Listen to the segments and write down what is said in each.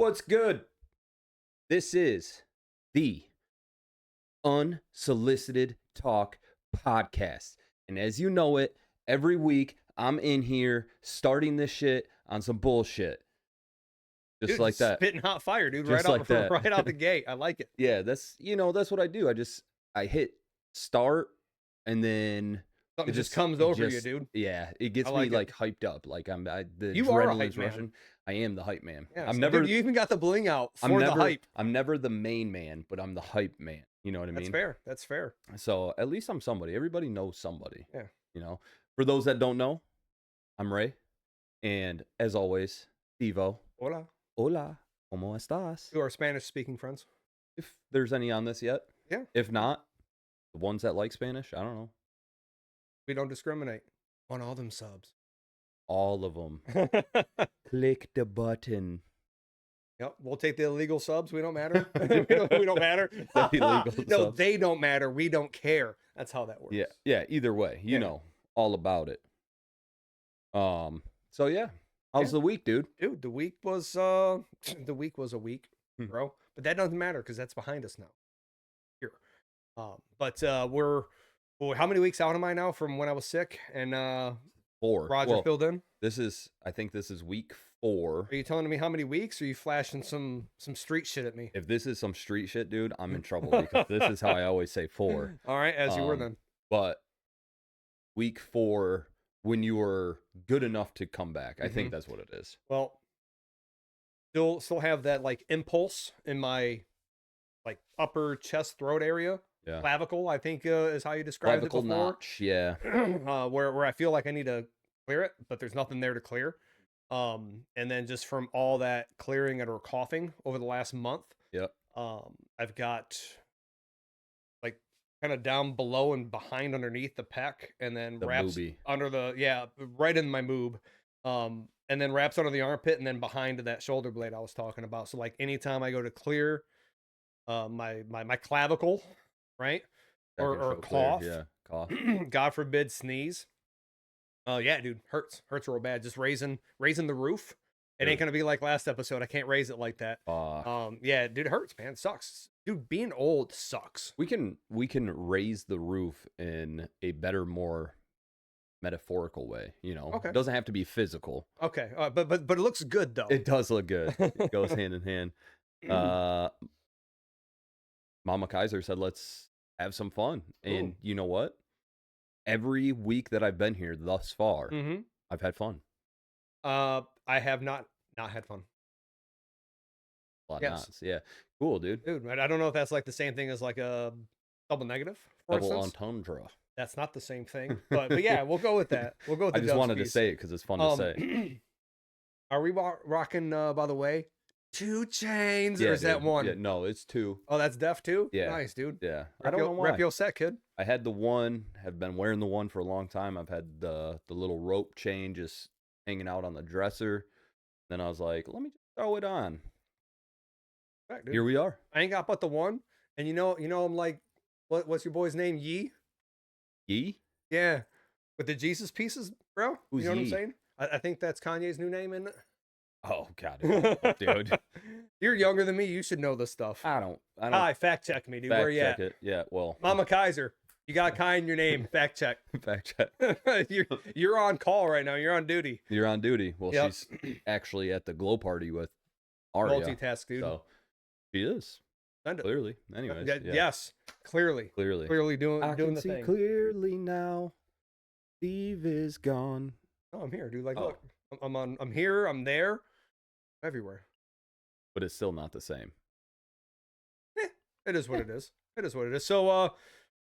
What's good? This is the Unsolicited Talk Podcast. And as you know it, every week I'm in here starting this shit on some bullshit. Just Dude, like that. spitting hot fire, dude. Just like that. Right out the gate. I like it. Yeah, that's what I do. I hit start and then Something just comes over you, dude. Yeah, it gets me like hyped up. Like the You are a adrenaline's hype man. rushing. I am the hype man. Yeah, I'm so, never. dude, you even got the bling out for the hype. I'm never the main man, but I'm the hype man. You know what I mean? That's fair. That's fair. So at least I'm somebody. Everybody knows somebody. Yeah. You know. For those that don't know, I'm Ray, and as always, Stevo. Hola. Hola. ¿Cómo estás? To our Spanish-speaking friends. If there's any on this yet. Yeah. If not, the ones that like Spanish, I don't know. We don't discriminate on all them subs. All of them. Click the button. Yep, we'll take the illegal subs. We don't matter. we don't matter. The illegal no, subs. they don't matter. We don't care. That's how that works. Yeah. Either way, you know all about it. So yeah, how's the week, dude? Dude, the week was a week, bro. But that doesn't matter because that's behind us now. Here, but we're how many weeks out am I now from when I was sick and 4. Roger filled in? I think this is week 4. Are you telling me how many weeks? Or are you flashing some street shit at me? If this is some street shit, dude, I'm in trouble because this is how I always say 4. All right, as you were then. But week 4, when you were good enough to come back, I think that's what it is. Well, still have that like impulse in my like upper chest throat area. Yeah. Clavicle, I think is how you described Clavicle it before. notch, yeah. Where I feel like I need to clear it, but there's nothing there to clear. And then just from all that clearing or coughing over the last month, yep. I've got like kind of down below and behind underneath the pec, and then the wraps moobie. Under the right in my moob. And then wraps under the armpit and then behind that shoulder blade I was talking about. So like anytime I go to clear my clavicle, right? Or cough. Yeah, cough. God forbid sneeze. Yeah, dude, hurts real bad. Just raising the roof. It ain't gonna be like last episode. I can't raise it like that. Yeah, dude, it hurts, man. It sucks. Dude, being old sucks. We can raise the roof in a better, more metaphorical way, you know. Okay. It doesn't have to be physical. Okay. But it looks good though. It does look good. It goes hand in hand. Mama Kaiser said let's have some fun. And you know what? Every week that I've been here thus far, I've had fun. I have not had fun. A lot of nods. Yeah. Cool, dude. Dude, I don't know if that's like the same thing as like a double negative, for double instance. entendre. That's not the same thing. But yeah, we'll go with that. We'll go with the I just wanted to say it because it's fun to say. Are we rocking, by the way, 2 Chains, or is that 1? Yeah, no, it's 2. Oh, that's Def 2? Yeah. Nice, dude. Yeah. I don't know why. Rep your set, kid. I had the 1, have been wearing the 1 for a long time. I've had the little rope chain just hanging out on the dresser. Then I was like, let me just throw it on. Right, dude. Here we are. I ain't got but the 1. And you know, I'm like, what's your boy's name? Yee? Yee? Yeah. With the Jesus pieces, bro? Who's you know Yee? what I'm saying? I think that's Kanye's new name, isn't it? Oh, God. Dude. You're younger than me. You should know this stuff. I don't. Hi, fact check me, dude. Where you at? It. Yeah, well. Mama Kaiser, you got Kai in your name. Fact check. Fact check. You're on call right now. You're on duty. You're on duty. Well, she's actually at the glow party with Aria. Multitask, dude. So she is. Clearly. Anyways. Yes. Clearly doing the can thing. See clearly now. Steve is gone. Oh, I'm here, dude. Like, look, I'm here. I'm there. Everywhere. But it's still not the same. It is what it is. It is what it is. So,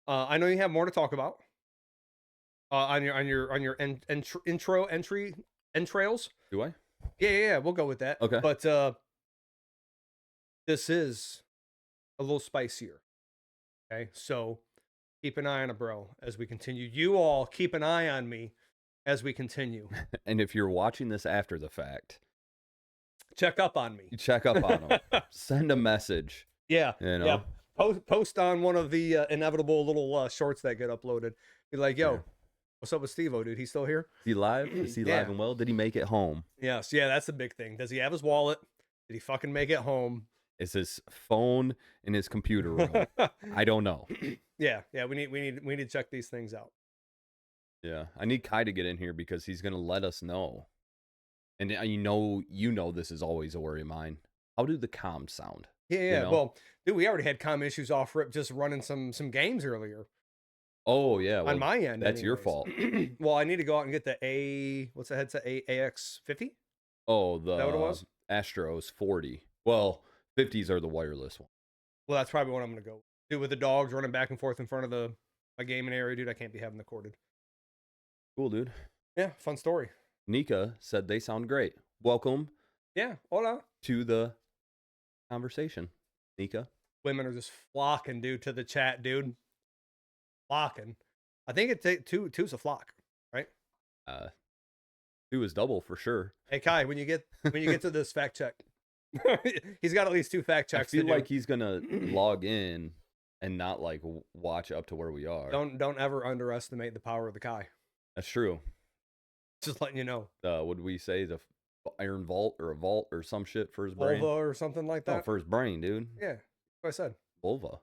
I know you have more to talk about. On your entrails. Do I? Yeah. We'll go with that. Okay. But this is a little spicier. Okay, so keep an eye on it, bro, as we continue. You all keep an eye on me as we continue. And if you're watching this after the fact, check up on me. You check up on them. Send a message. Yeah. You know? Yeah. Post on one of the inevitable little shorts that get uploaded. Be like, yo, what's up with Steve-O, dude? He's still here? Is he live? Is he live and well? Did he make it home? Yes. Yeah, that's the big thing. Does he have his wallet? Did he fucking make it home? Is his phone in his computer room? I don't know. Yeah, we need to check these things out. Yeah, I need Kai to get in here because he's gonna let us know. And you know this is always a worry of mine. How do the comms sound? Yeah, You yeah. know? Well, dude, we already had comm issues off rip just running some games earlier Oh yeah, on well my end. that's your Anyways. fault. Well, I need to go out and get what's the headset? AX50? Is Oh, that what it the was? Astros 40. Well, 50s are the wireless one. Well, that's probably what I'm gonna go. Dude, with the dogs running back and forth in front of my gaming area, dude, I can't be having the corded. Cool, dude. Yeah, fun story. Nika said they sound great. Welcome Yeah, hola. to the conversation, Nika. Women are just flocking, dude, to the chat, dude. Flocking. I think two's a flock, right? 2 is double for sure. Hey Kai, when you get to this fact check, he's got at least 2 fact checks. I feel like he's gonna log in and not like watch up to where we are. Don't ever underestimate the power of the Kai. That's true. Just letting you know. Would we say the iron vault or a vault or some shit for his brain? Vulva or something like that. No, for his brain, dude. Yeah, that's what I said. Vulva.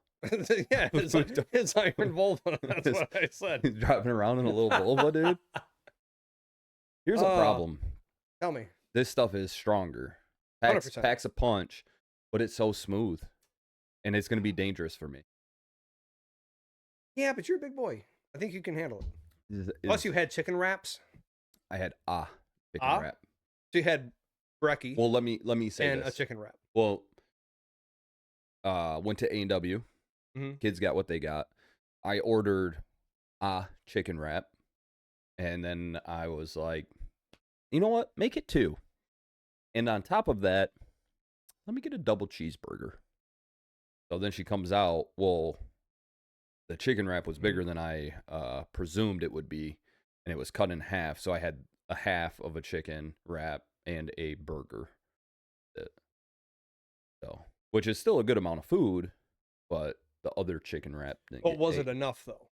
Yeah, it's iron vulva. That's what I said. He's driving around in a little vulva, dude. Here's a problem. Tell me. This stuff is stronger. 100%. Packs a punch, but it's so smooth. And it's going to be dangerous for me. Yeah, but you're a big boy. I think you can handle it. Is- Plus, you had chicken wraps. I had chicken Ah? wrap. So you had brekkie Well, let me say and this. a chicken wrap. Well, went to A&W. Mhm. Kids got what they got. I ordered a chicken wrap, and then I was like, you know what? Make it 2. And on top of that, let me get a double cheeseburger. So then she comes out. Well, the chicken wrap was bigger than I presumed it would be, and it was cut in half. So I had a half of a chicken wrap and a burger. So, which is still a good amount of food, but the other chicken wrap didn't But get was ate. it enough though?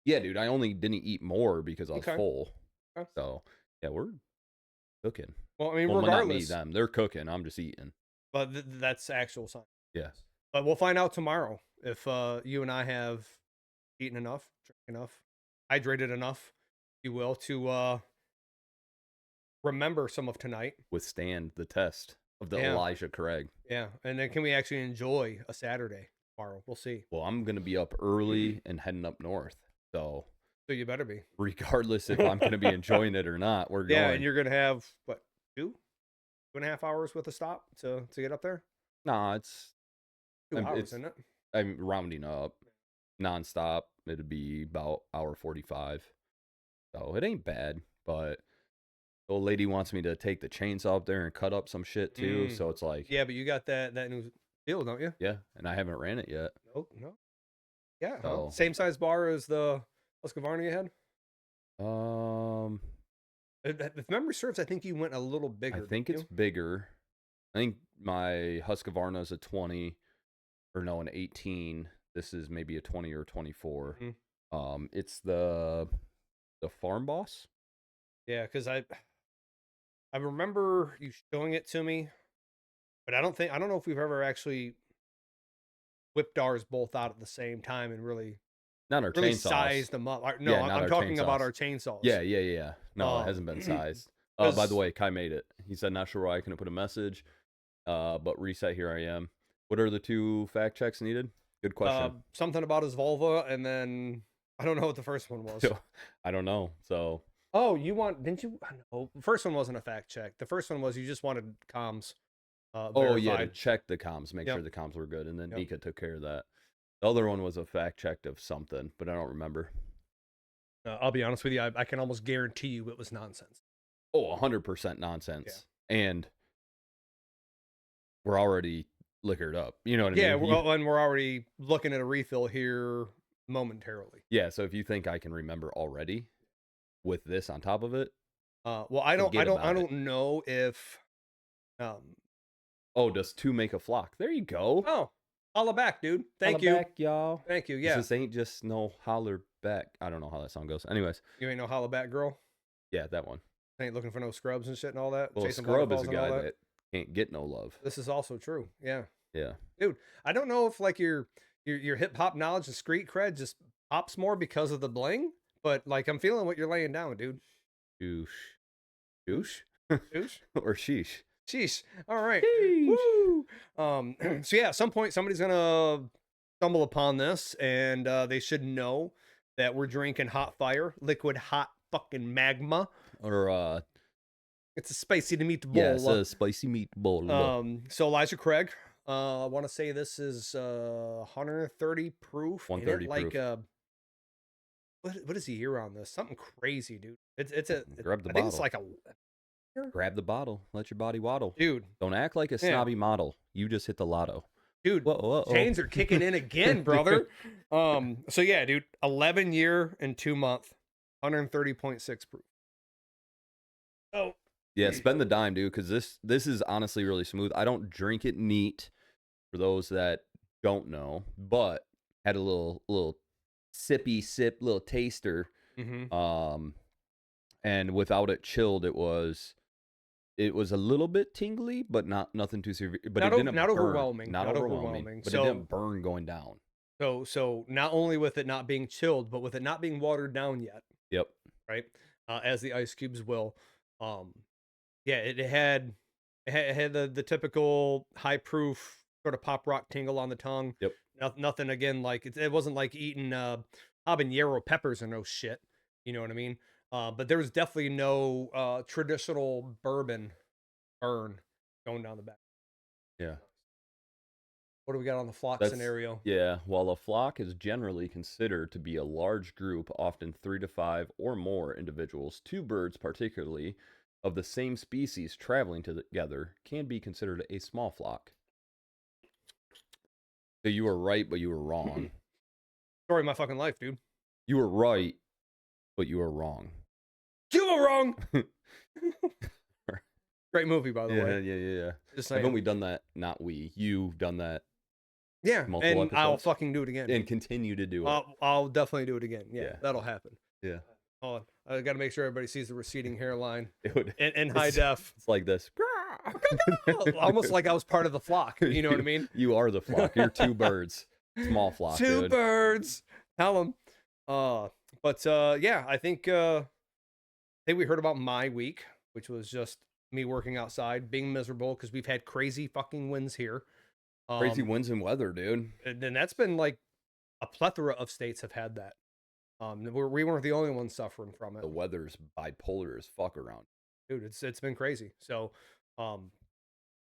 Yeah, dude, I only didn't eat more because I was Okay. full. Okay. So, yeah, we're cooking. Well, I mean, Well, not me, regardless, them. They're cooking. I'm just eating. but that's actual science. Yes. But we'll find out tomorrow if you and I have eaten enough, drank enough, hydrated enough, if you will, to remember some of tonight. Withstand the test of the Yeah. Elijah Craig. Yeah, and then can we actually enjoy a Saturday tomorrow? We'll see. Well, I'm going to be up early and heading up north. So, So you better be. regardless if I'm going to be enjoying it or not, we're Yeah, going. and you're gonna have what 2.5 hours with a stop to get up there. Nah, it's 2 hours, it's- isn't it? I'm rounding up nonstop. It'd be about hour 45. So it ain't bad, but the old lady wants me to take the chainsaw up there and cut up some shit too. So it's like, Yeah, but you got that new deal, don't you? yeah, and I haven't ran it yet. No. Yeah. So- Same size bar as the Husqvarna you had. If memory serves, I think you went a little bigger. I think didn't it's bigger. I think my Husqvarna is a 20 or no, an 18. This is maybe a 20 or 24. Mhm. It's the Farm Boss. you? Yeah, because I remember you showing it to me, but I don't know if we've ever actually whipped ours both out at the same time and really Not our chainsaws. sized them up. No, Yeah, I'm not our talking about chainsaws. our chainsaws. Yeah. No, it hasn't been sized. By the 'cause- way, Kai made it. He said, not sure why I couldn't put a message, but reset, here I am. What are the 2 fact checks needed? Good question. Something about his vulva, and then I don't know what the first one was. I don't know. So, Oh, didn't you? No, the first one wasn't a fact check. The first one was you just wanted comms. oh yeah, to verified. check the comms, make Yep. sure the comms were good, and then Yep. Nika took care of that. The other one was a fact check of something, but I don't remember. I'll be honest with you, I can almost guarantee you it was nonsense. Oh, 100% nonsense. And we're already liquored up. You know what I Yeah, mean? and we're already looking at a refill here momentarily. Yeah, so if you think I can remember already with this on top of it, Well, I Forget about it. don't know if. oh, does 2 make a flock? There you go. Oh, holla back, dude. Thank Holla you. back, y'all. Thank you. Yeah, This ain't just no holler back. I don't know how that song goes. Anyways, you ain't no holla back girl. yeah, that one. Ain't looking for no scrubs and shit and all that. Well, chasing Scrub is a waterfalls and all guy that. that can't get no love. This is also true. Yeah. Yeah. Dude, I don't know if like your hip hop knowledge and street cred just pops more because of the bling, but like I'm feeling what you're laying down, dude. Shoosh. Shoosh? Douche. Or sheesh. Sheesh. All right. Sheesh. Woo. So yeah, at some point somebody's gonna stumble upon this, and they should know that we're drinking hot fire, liquid hot fucking magma. Or It's a spicy to meatball. yeah, it's a spicy meatball. So Elijah Craig, I want to say this is 130 proof. Ain't it 130 like proof. what is the year on this? Something crazy, dude. Grab the I think it's bottle. like a Grab the bottle. Let your body waddle. dude. Don't act like a Yeah. snobby model. You just hit the lotto. Dude, Whoa. chains are kicking in again, brother. So yeah, dude, 11 year and 2 month, 130.6 proof. Oh, Yeah, spend the dime, dude, because this is honestly really smooth. I don't drink it neat, for those that don't know, but had a little sippy sip, little taster. mm-hmm. And without it chilled, it was a little bit tingly, but nothing too severe. But Not it didn't not burn. overwhelming. Not Not overwhelming. overwhelming. But So it didn't burn going down. so not only with it not being chilled, but with it not being watered down yet, Yep. right? As the ice cubes will. Yeah, it had the typical high proof sort of pop rock tingle on the tongue. Yep. Nothing again like it wasn't like eating habanero peppers or no shit. You know what I mean? But there was definitely no traditional bourbon burn going down the back. Yeah. What do we got on the flock That's scenario? Yeah. While a flock is generally considered to be a large group, often 3 to 5 or more individuals, two birds particularly of the same species traveling together can be considered a small flock. So you were right, but you were wrong. Story of my fucking life, dude. You were right, but you were wrong. You were wrong. Great movie, by the way. Yeah. Just saying. Haven't we done that? Not we. You've done that. Yeah, multiple and I'll episodes? fucking do it again. And continue to do it. I'll definitely do it again. Yeah, Yeah. that'll happen. Yeah. Hold on. I got to make sure everybody sees the receding hairline Dude, in high def. it's like this. Almost like I was part of the flock. You know what I mean? You are the flock. You're two birds. Small flock, Two dude. birds. Tell them. Yeah, I think we heard about my week, which was just me working outside, being miserable because we've had crazy fucking winds here. Crazy winds and weather, dude. And that's been like a plethora of states have had that. We weren't the only ones suffering from it. The weather's bipolar as fuck around. Dude, it's been crazy. So,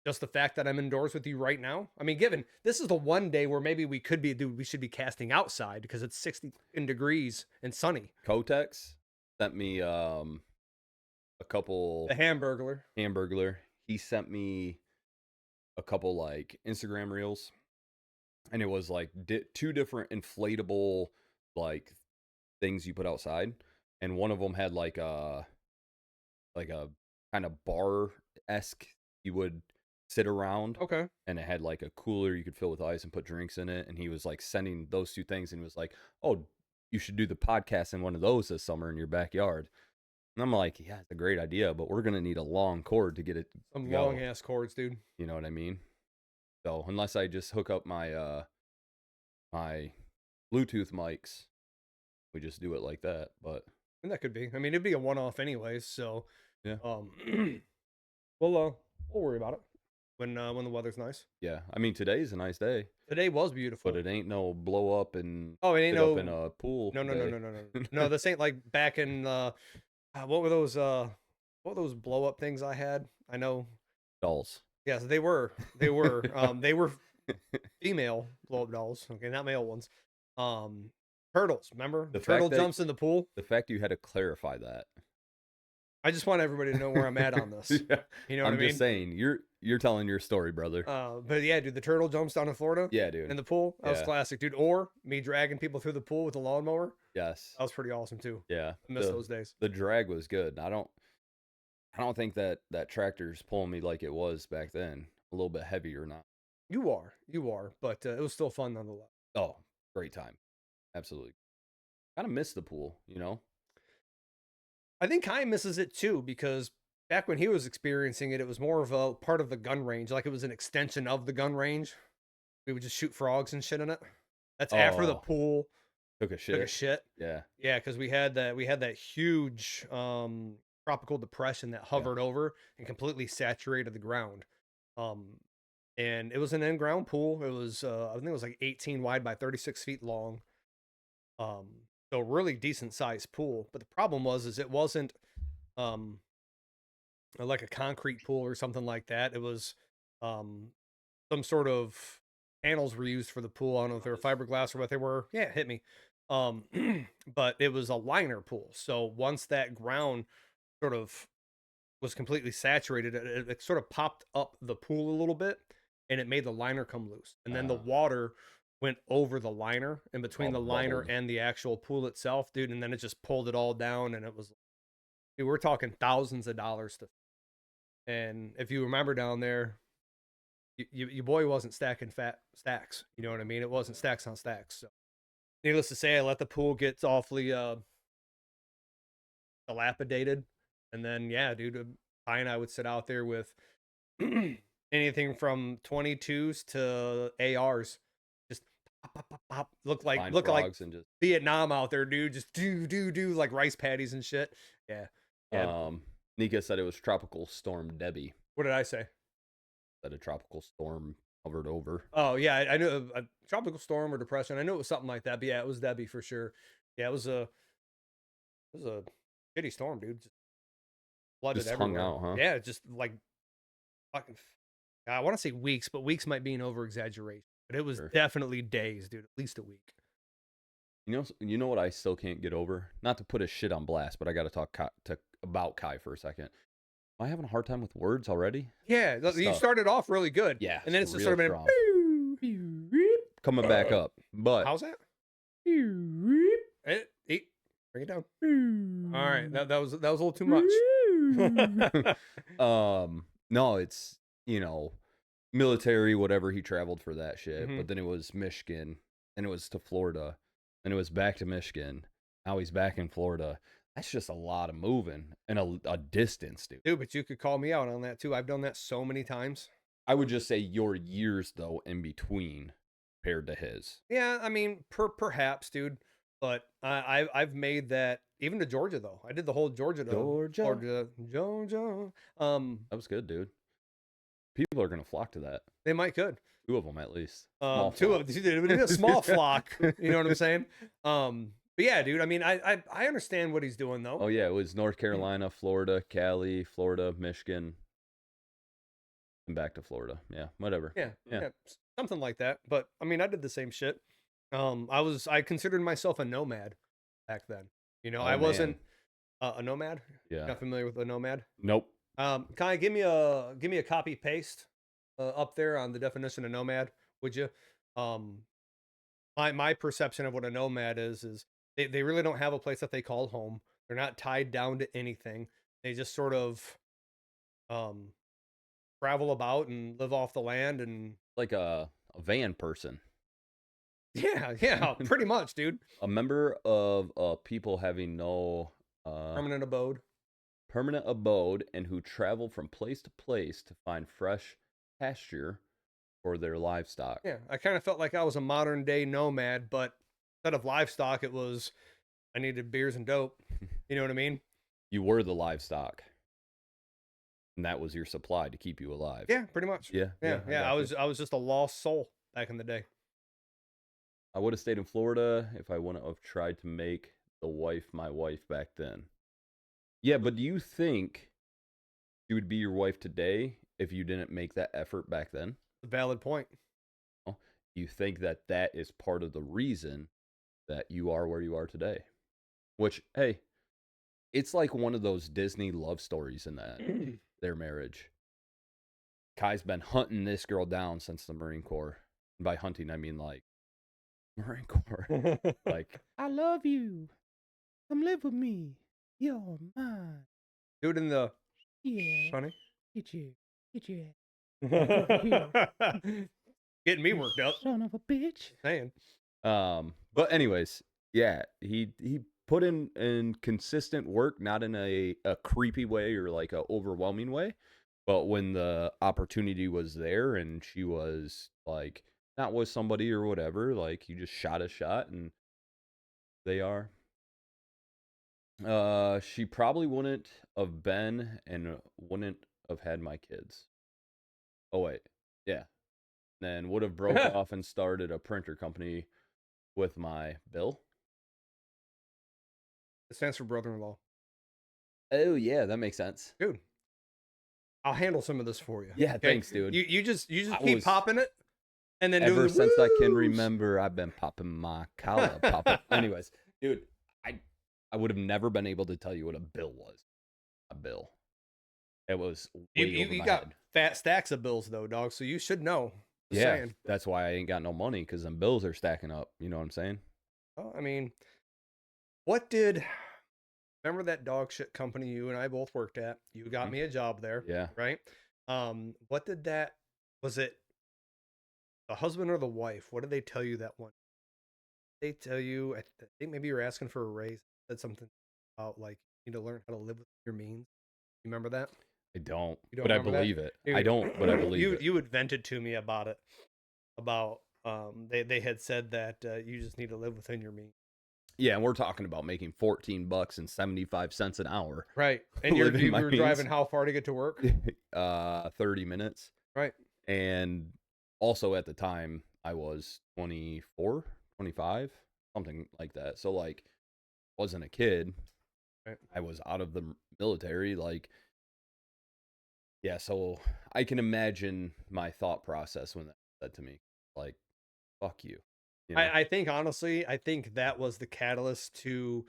just the fact that I'm indoors with you right now. I mean, given this is the one day where maybe we should be casting outside because it's 60 degrees and sunny. Kotex sent me a couple The Hamburglar. He sent me a couple like Instagram reels, and it was like two different inflatable like things you put outside, and one of them had like a kind of bar-esque you would sit around. Okay. And it had like a cooler you could fill with ice and put drinks in it, and he was like sending those two things, and he was like, oh, you should do the podcast in one of those this summer in your backyard. And I'm like, yeah, it's a great idea, but we're gonna need a long cord to get it. Some long ass cords, dude. You know what I mean? So unless I just hook up my my Bluetooth mics, we just do it like that. But And that could be. I mean, it'd be a one-off anyways. So, yeah, we'll worry about it when the weather's nice. yeah. I mean, today's a nice day, Today was beautiful, but it ain't no blow up and oh, it ain't sit no up in a pool. no. day. No, this ain't like back in what were those blow up things I had? I know. Dolls. Yes, they were. They were female blow up dolls. Okay, not male ones. Turtles. Remember The the turtle fact that- jumps in the pool? The fact you had to clarify that. I just want everybody to know where I'm at on this. Yeah. You know what I'm I mean? just saying, you're telling your story, brother. But yeah, dude, the turtle jumps down in Florida. Yeah, dude. In the pool. That was Yeah. classic, dude. Or me dragging people through the pool with a lawnmower. Yes. That was pretty awesome too. Yeah. I miss those days. The drag was good. I don't think that tractor's pulling me like it was back then. A little bit heavier now. You are, but it was still fun nonetheless. Oh, great time. Absolutely. Kind of miss the pool, you know? I think Kai misses it too because back when he was experiencing it, it was more of a part of the gun range, like it was an extension of the gun range. We would just shoot frogs and shit in it. That's after the Oh, pool took a took a shit. shit. Yeah, Yeah, because we had that huge tropical depression that yeah. hovered over and completely saturated the ground. Um, and it was an in-ground pool. It was I think it was like 18 wide by 36 feet long. Um, so really decent sized pool. But the problem was is it wasn't um like a concrete pool or something like that. It was um some sort of panels were used for the pool. I don't know if they were fiberglass or what they were. Yeah, it hit me. Um, but it was a liner pool. So once that ground sort of was completely saturated, it sort of popped up the pool a little bit and it made the liner come loose. And then the Uh, water went over the liner and all between the liner bubbled. and the actual pool itself, dude. And then it just pulled it all down. And it was, dude, we're talking thousands of dollars to, and if you remember down there, your boy wasn't stacking fat stacks. You know what I mean? It wasn't stacks on stacks. So needless to say, I let the pool get awfully dilapidated, and then yeah, dude, Ty and I would sit out there with anything from 22s to ARs, just pop, pop, pop, pop. Find Look like frogs and just Vietnam out there, dude. Just do like rice patties and shit. Yeah, yeah. um. Nika said it was Tropical Storm Debbie. What did I say? That a tropical storm hovered over. Oh yeah, I knew a tropical storm or depression. I knew it was something like that. But yeah, it was Debbie for sure. Yeah, it was a shitty storm, dude. Just flooded Just hung everywhere. out, huh? Yeah, just like fucking. I want to say weeks, but weeks might be an over exaggeration. But it was Sure. definitely days, dude. At least a week. You know what I still can't get over? Not to put his shit on blast, but I got to talk about Kai for a second. Am I having a hard time with words already? Yeah, you started off really good. Yeah, and then it's just real sort of strong. been Coming back up, but how's that? Bring it down. All right, that was a little too much. no, it's military, whatever. He traveled for that shit, Mhm. but then it was Michigan, then it was to Florida, then it was back to Michigan. Now he's back in Florida. That's just a lot of moving and a distance, dude. Dude, but you could call me out on that too. I've done that so many times. I would just say your years though in between compared to his. Yeah, I mean, perhaps, dude. But I've made that even to Georgia though. I did the whole Georgia to Georgia. Georgia. That was good, dude. People are gonna flock to that. They might could. Two of them at least. Small Two of flocks. it would be a small flock. You know what I'm saying? But yeah, dude. I mean, I understand what he's doing though. Oh yeah, it was North Carolina, Florida, Cali, Florida, Michigan, and back to Florida. Yeah, whatever. Yeah, Yeah. yeah, something like that. But I mean, I did the same shit. I considered myself a nomad back then. You know, Oh, I wasn't man. a nomad. Yeah. Not familiar with a nomad. Nope. Can I give me a copy paste up there on the definition of nomad? Would you? Um, my perception of what a nomad is they really don't have a place that they call home. They're not tied down to anything. They just sort of um travel about and live off the land and Like a van person. yeah, pretty much, dude. A member of people having no Permanent abode. permanent abode and who travel from place to place to find fresh pasture for their livestock. Yeah, I kind of felt like I was a modern day nomad, but instead of livestock, it was I needed beers and dope. You know what I mean? You were the livestock. And that was your supply to keep you alive. Yeah, pretty much. Yeah. Yeah. I got you. I was just a lost soul back in the day. I would have stayed in Florida if I wouldn't have tried to make the wife my wife back then. Yeah, but do you think she would be your wife today if you didn't make that effort back then? Valid point. Do you think that that is part of the reason that you are where you are today? Which, hey, it's like one of those Disney love stories in that their marriage. Kai's been hunting this girl down since the Marine Corps. And by hunting, I mean like Marine Corps. Like, I love you. Come live with me. You're mine. Do it in the Yeah, honey. get you. Getting me worked up. Son of a bitch. Saying. But anyways, yeah, he put in consistent work, not in a creepy way or like a overwhelming way. But when the opportunity was there and she was like not with somebody or whatever, like you just shot a shot and they are. She probably wouldn't have been and wouldn't have had my kids. Oh wait, yeah. Then would have broke It off and started a printer company with my Bill. stands for brother-in-law. Oh yeah, that makes sense. Dude, I'll handle some of this for you. Yeah, Okay. thanks, dude. You just I keep was popping it and then doing ever the since I can woos. remember, I've been popping my collar, popping. Anyways, dude, I I would have never been able to tell you what a bill was. A bill. It was You way you over you my got head. fat stacks of bills though, dog. So you should know. Just Yeah, saying. that's why I ain't got no money because them bills are stacking up. You know what I'm saying? Well, I mean, what did remember that dog shit company you and I both worked at? You got Mhm. me a job there, Yeah. right? What did that was it the husband or the wife? What did they tell you that one? They tell you I think maybe you're asking for a raise. Said something about like you need to learn how to live with your means. You remember that? I don't, You don't but I remember that? believe it. I Dude, don't, but I believe it. you had vented to me about it. About they had said that you just need to live within your means. Yeah, and we're talking about making 14 bucks and 75 cents an hour Right. And living you my were means. driving how far to get to work? 30 minutes. Right. And also at the time I was 24, 25, something like that. So like wasn't a kid. Right. I was out of the military like yeah, so I can imagine my thought process when that said to me like fuck you, you know. I think honestly, I think that was the catalyst to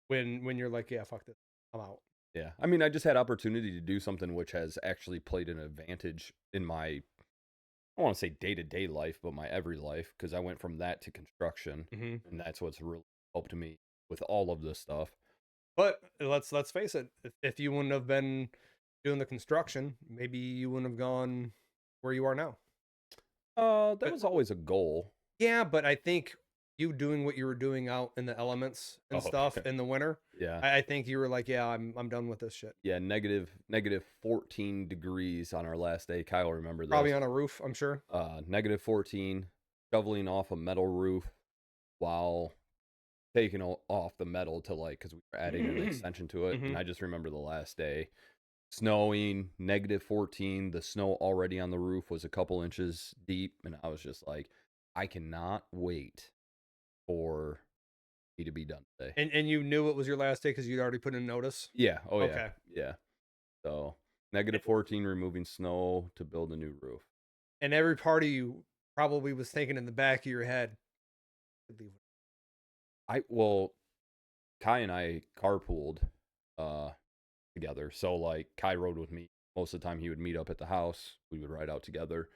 when you're like, yeah, fuck this, I'm out. Yeah. I mean, I just had opportunity to do something which has actually played an advantage in my I don't want to say day-to-day life, but my every life because I went from that to construction Hmm. and that's what's really helped me with all of this stuff. But let's face it, if you wouldn't have been doing the construction, maybe you wouldn't have gone where you are now. That But was always a goal. yeah, but I think you doing what you were doing out in the elements and Oh, stuff in the winter, yeah. I think you were like, yeah, I'm done with this shit. Yeah, negative 14 degrees on our last day. Kyle remember Probably this. on a roof, I'm sure. Negative 14, shoveling off a metal roof while taking off the metal to like because we were adding an extension to it. Hmm. And I just remember the last day snowing, negative 14. The snow already on the roof was a couple inches deep. And I was just like, I cannot wait for me to be done today. And you knew it was your last day because you'd already put in notice. Yeah. Oh, yeah. Okay. Yeah. So negative 14, removing snow to build a new roof. And every part of you probably was thinking in the back of your head, Well, Kai and I carpooled uh, together. So, like, Kai rode with me. Most of the time, he would meet up at the house. We would ride out together.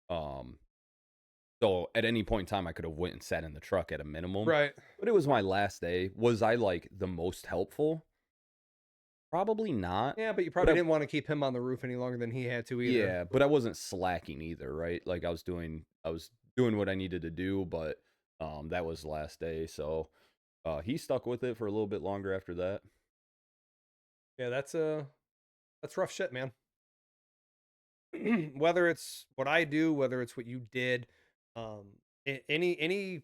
Um, So at any point in time, I could have went and sat in the truck at a minimum. right? But it was my last day. Was I like the most helpful? Probably not. Yeah, but you But probably didn't want to keep him on the roof any longer than he had to either. yeah, but I wasn't slacking either, right? Like I was doing what I needed to do, but that was the last day. So he stuck with it for a little bit longer after that. Yeah, that's rough shit, man. Whether it's what I do, whether it's what you did, um, any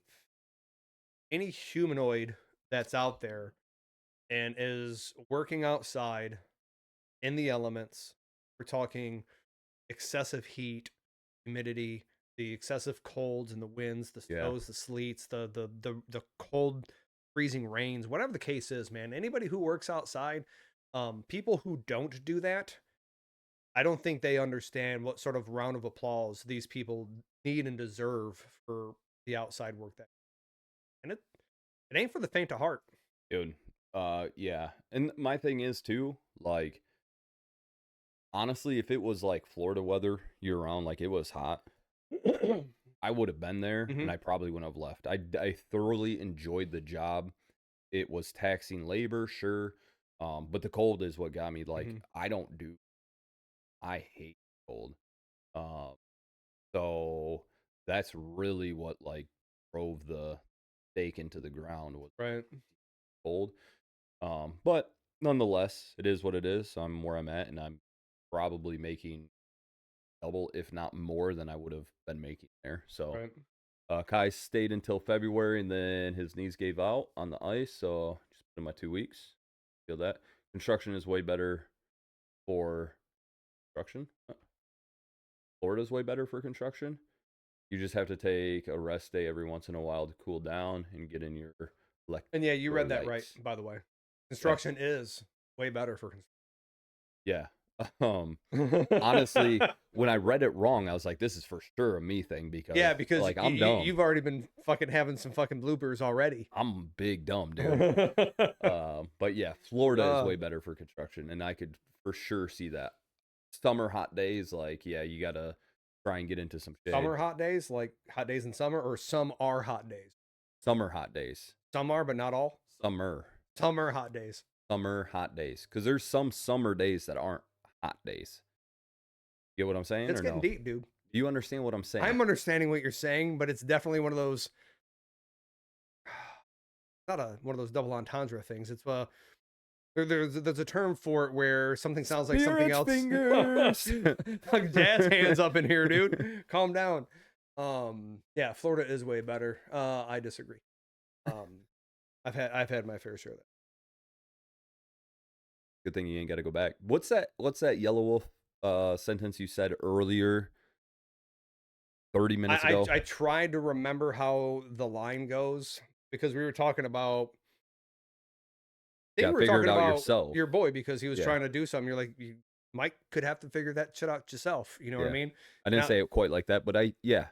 humanoid that's out there and is working outside in the elements, we're talking excessive heat, humidity, the excessive colds and the winds, the Yeah. snows, the sleets, the cold, freezing rains, whatever the case is, man. Anybody who works outside, people who don't do that, I don't think they understand what sort of round of applause these people need and deserve for the outside work that and it ain't for the faint of heart. Dude. Yeah. And my thing is too, like honestly, if it was like Florida weather year round, like it was hot, I would have been there and Hmm. I probably wouldn't have left. I thoroughly enjoyed the job. It was taxing labor, sure. But the cold is what got me. Like, Hmm. I hate cold. Um, so that's really what like drove the stake into the ground was Right. cold. But nonetheless, it is what it is. So I'm where I'm at, and I'm probably making double, if not more, than I would have been making there. So Right. Kai stayed until February, and then his knees gave out on the ice. So just put in my 2 weeks. Feel that construction is way better for construction. Florida's way better for construction. You just have to take a rest day every once in a while to cool down and get in your And yeah, you read that right, electrolytes. by the way. Yeah, Construction is way better for yeah. Um, honestly, construction. when I read it wrong, I was like, "This is for sure a me thing," because Yeah, because like I'm dumb. you've already been fucking having some fucking bloopers already. I'm big dumb, dude. But yeah, Florida is uh, way better for construction, and I could for sure see that. Summer hot days, like yeah, you gotta try and get into some shade. Summer hot days, like hot days in summer, or some are hot days. Summer hot days, Some are, but not all. summer, Summer hot days. summer hot days, because there's some summer days that aren't hot days. Get what I'm saying, It's or getting no? deep, dude. Do you understand what I'm saying? I'm understanding what you're saying, but it's definitely one of those not one of those double entendre things. It's there's a term for it where something sounds like something Spirit else. fingers. Like jazz hands up in here, dude. Calm down. Yeah, Florida is way better. I disagree. I've had my fair share of that. Good thing you ain't got to go back. What's that? What's that Yellow Wolf sentence you said earlier? 30 minutes ago. I tried to remember how the line goes because we were talking about. I think Yeah, we were figure it talking out about yourself. your boy because he was Yeah. trying to do something. You're like, Mike could have to figure that shit out yourself. You know what I Yeah. mean? I didn't Now, say it quite like that, but yeah,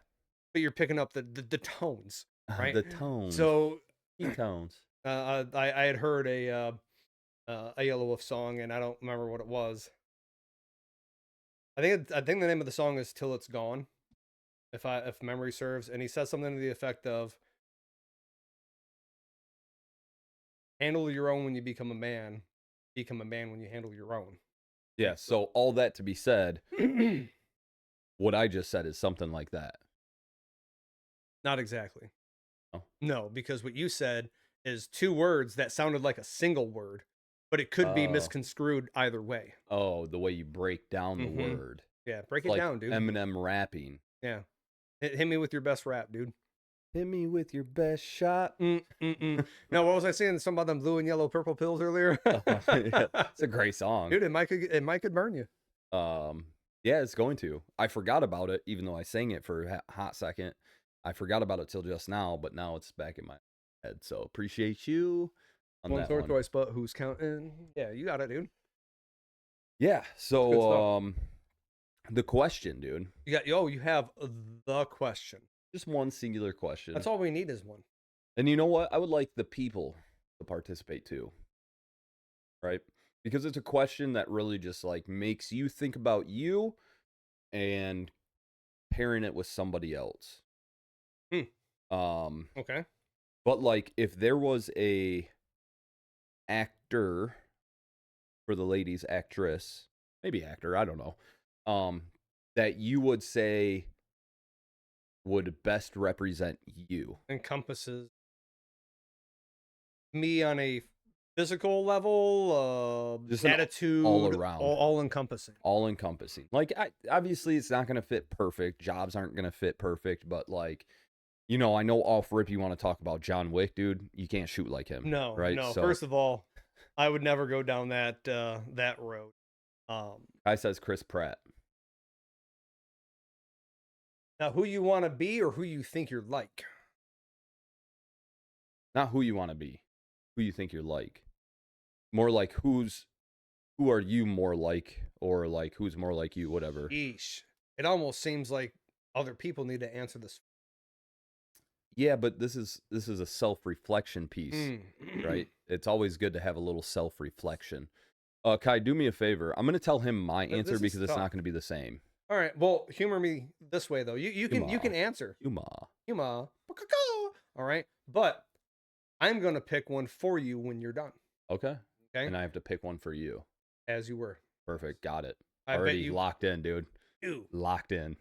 but you're picking up the tones, right? the tones, So key tones. I had heard a Yellow Wolf song, and I don't remember what it was. I think the name of the song is "Till It's Gone," if memory serves, and he says something to the effect of, "Handle your own when you become a man when you handle your own." Yeah. So all that to be said, what I just said is something like that. Not exactly. Oh, No, because what you said is two words that sounded like a single word, but it could be misconstrued either way. oh, the way you break down the word. Yeah, break It's it like down, dude. Eminem rapping. Yeah. Hit me with your best rap, dude. Hit me with your best shot. Now, what was I saying? Something about them blue and yellow purple pills earlier. Yeah, it's a great song, dude. It might could burn you. Yeah, it's going to. I forgot about it, even though I sang it for a hot second. I forgot about it till just now, but now it's back in my head. So appreciate you on One that sword one. twice, but who's counting? Yeah, you got it, dude. Yeah. So the question, dude. You have the question. Just one singular question. That's all we need is one. And you know what? I would like the people to participate too. Right? Because it's a question that really just like makes you think about you and pairing it with somebody else. Okay. But like if there was a actor for the ladies, actress, maybe actor, I don't know. That you would say would best represent you. Encompasses me on a physical level, Just attitude, all around, all encompassing. all encompassing. Like obviously it's not going to fit perfect. Jobs aren't going to fit perfect, but like, you know, I know off rip you want to talk about John Wick, dude. You can't shoot like him. No, right? no. So, First of all, I would never go down that road. Guy says Chris Pratt. Now, who you want to be or who you think you're like? Not who you want to be, who you think you're like. More like who are you more like, or like who's more like you, whatever. Yeesh. It almost seems like other people need to answer this. Yeah, but this is a self-reflection piece, right? It's always good to have a little self-reflection. Kai, do me a favor. I'm going to tell him my answer because it's not going to be the same. All right. Well, humor me this way though. You can answer. Huma. All right. But I'm going to pick one for you when you're done. Okay. Okay. And I have to pick one for you. As you were. Perfect. Got it. I Already bet you locked in, dude. Ew. Locked in.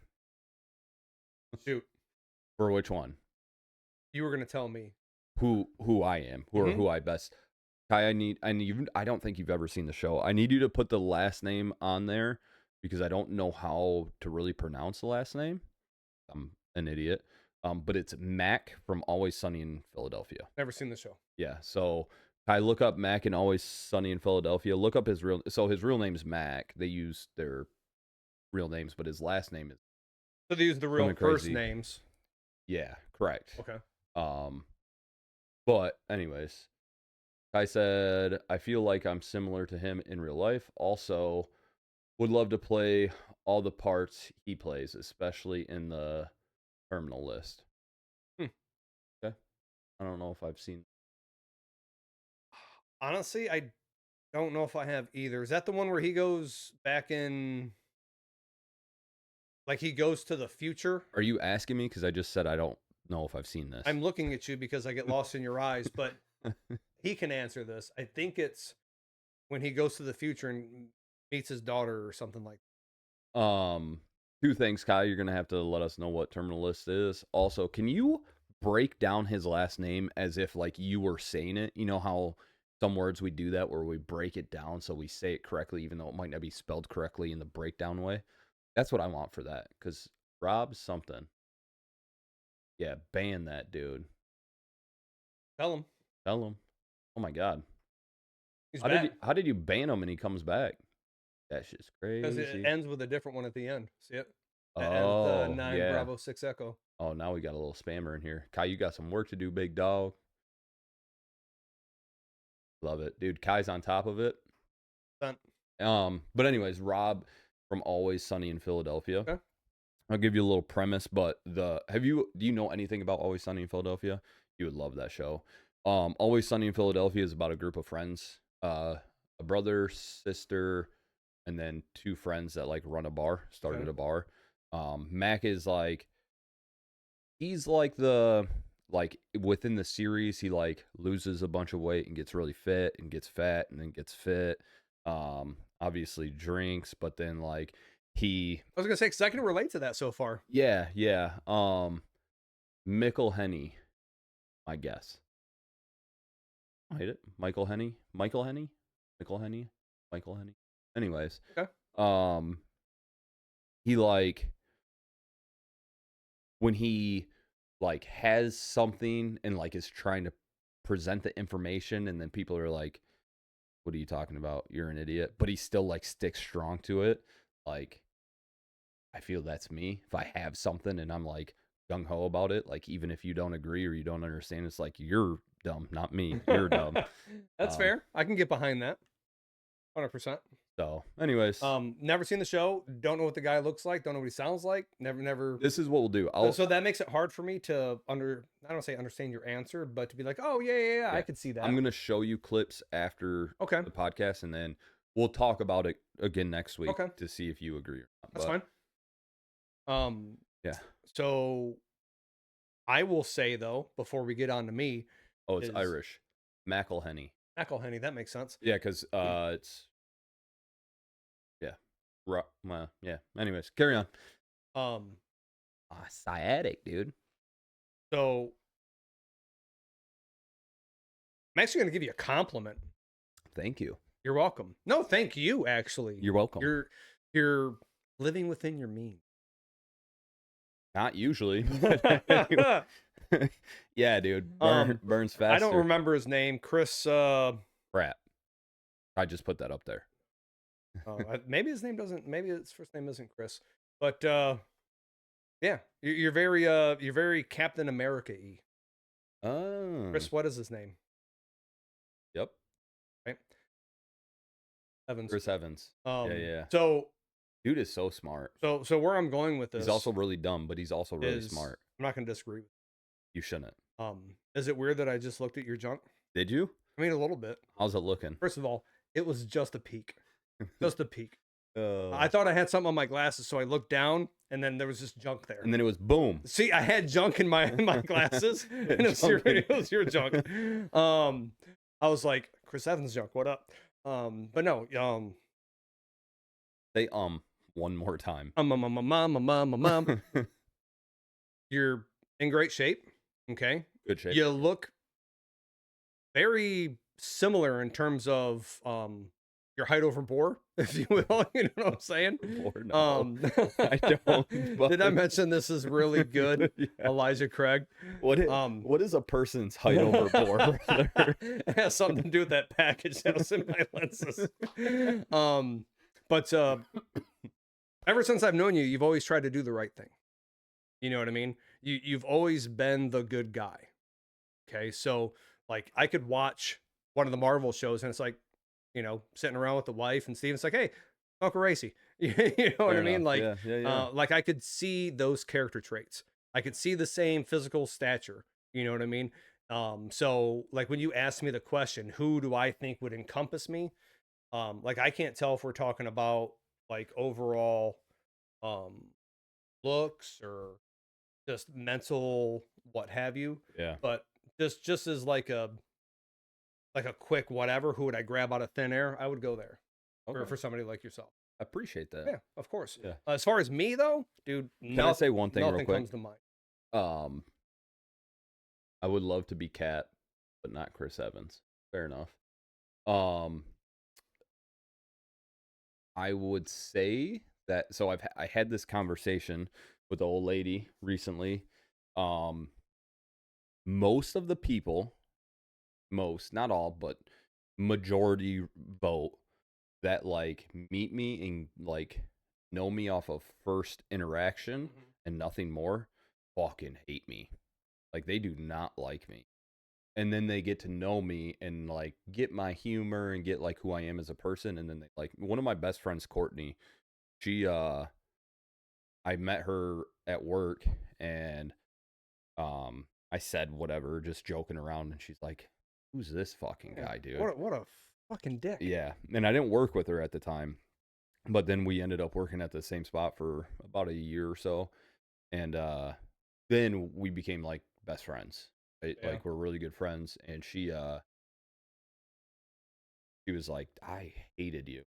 Shoot. For which one? You were going to tell me Who I am, who I best. Kai, I don't think you've ever seen the show. I need you to put the last name on there because I don't know how to really pronounce the last name. I'm an idiot. But it's Mac from Always Sunny in Philadelphia. Never seen the show. Yeah. So I look up Mac and Always Sunny in Philadelphia. Look up his real. So his real name's Mac. They use their real names, but his last name is So they use the real something first crazy. names. Yeah, correct. Okay. But anyways, I said I feel like I'm similar to him in real life. Also, would love to play all the parts he plays, especially in the terminal list. Hmm. Okay. I don't know if I've seen. Honestly, I don't know if I have either. Is that the one where he goes back in, like he goes to the future? Are you asking me? Because I just said I don't know if I've seen this. I'm looking at you because I get lost in your eyes, but he can answer this. I think it's when he goes to the future and meets his daughter or something like Two things, Kyle. You're gonna have to let us know what terminal list is. Also, can you break down his last name as if like you were saying it? You know how some words we do that where we break it down so we say it correctly, even though it might not be spelled correctly in the breakdown way. That's what I want for that. Cause Rob something. Yeah, ban that dude. Tell him. Tell him. Oh my god. He's How back. how did you ban him and he comes back? That's just Because crazy. it ends with a different one at the end. See it? That ends Oh, 9 yeah. Bravo 6 Echo. Oh, now we got a little spammer in here. Kai, you got some work to do, big dog. Love it. Dude, Kai's on top of it. Done. But anyways, Rob from Always Sunny in Philadelphia. Okay. I'll give you a little premise, but do you know anything about Always Sunny in Philadelphia? You would love that show. Always Sunny in Philadelphia is about a group of friends, a brother, sister, and then two friends that like run a bar, started Okay. a bar. Mac is like he's like the like within the series he like loses a bunch of weight and gets really fit and gets fat and then gets fit. Obviously drinks, but then like he I was going to say, because I can relate to that so far. yeah. Michael Henny, I guess. I hate it. Michael Henny. Anyways, Okay. he like when he like has something and like is trying to present the information and then people are like, what are you talking about? You're an idiot. But he still like sticks strong to it. Like I feel that's me. If I have something and I'm like gung ho about it, like even if you don't agree or you don't understand, it's like you're dumb, not me. You're dumb. That's fair. I can get behind that. 100%. So, anyways, Never seen the show. Don't know what the guy looks like. Don't know what he sounds like. Never. this is what we'll do. So that makes it hard for me to I don't say understand your answer, but to be like, oh yeah, I could see that. I'm gonna show you clips after Okay. the podcast, and then we'll talk about it again next week Okay. to see if you agree or not. That's But, fine. Yeah. So I will say though, before we get on to me, Oh, it's Irish. McElhenney. McElhenney. That makes sense. Yeah, because it's well, yeah. Anyways, carry on. Sciatic, dude. So I'm actually going to give you a compliment. Thank you. You're welcome. No, thank you. Actually, You're welcome. You're living within your means. Not usually. But anyway. Yeah, dude. Burns faster. I don't remember his name. Chris. Pratt. I just put that up there. Maybe his name doesn't. Maybe his first name isn't Chris. But yeah, you're very Captain America-y. Oh. Chris, what is his name? Yep. Right. Evans. Chris Evans. Yeah. So, dude is so smart. So where I'm going with this, he's also really dumb, but he's also really smart. I'm not going to disagree. You shouldn't. Is it weird that I just looked at your junk? Did you? I mean, a little bit. How's it looking? First of all, it was just a peek. Just a peek. I I thought I had something on my glasses, so I looked down, and then there was just junk there. And then it was boom. See, I had junk in my glasses, and it was your junk. I was like, Chris Evans junk, what up? But no, Say one more time. Mom. You're in great shape. Okay. Good shape. You look very similar in terms of your height over bore, if you will. You know what I'm saying? Or no, Um, I don't. did I But mention this is really good? yeah. Elijah Craig. Um, What is a person's height over bore, brother? it has something to do with that package that was in my lenses. Um, but ever since I've known you, you've always tried to do the right thing. You know what I mean? You've always been the good guy. Okay, so like I could watch one of the Marvel shows, and it's like, sitting around with the wife and Steven. It's like, hey, Uncle Racy. You know what Fair I mean? enough. Yeah, yeah, yeah. Like I could see those character traits. I could see the same physical stature. You know what I mean? So like when you ask me the question, who do I think would encompass me? Like I can't tell if we're talking about like overall um looks or just mental what have you, Yeah. but just as like a quick whatever, who would I grab out of thin air? I would go there Okay. for somebody like yourself. I appreciate that. Yeah, of course. Yeah. As far as me though, dude, Can I say one thing real nothing quick? comes to mind. Um, I would love to be Cat, but not Chris Evans. Fair enough. Um, I would say that. So I had this conversation with the old lady recently. Um, most of the people, most, not all, but majority vote that like meet me and like know me off of first interaction Mhm. and nothing more fucking hate me. Like they do not like me. And then they get to know me and like get my humor and get like who I am as a person. And then they like one of my best friends, Courtney, she I met her at work and I said whatever, just joking around, and she's like, who's this fucking Man, guy, dude? what a fucking dick. Yeah. And I didn't work with her at the time. But then we ended up working at the same spot for about a year or so. And then we became like best friends. Right? Yeah. Like we're really good friends. And she was like, I hated you.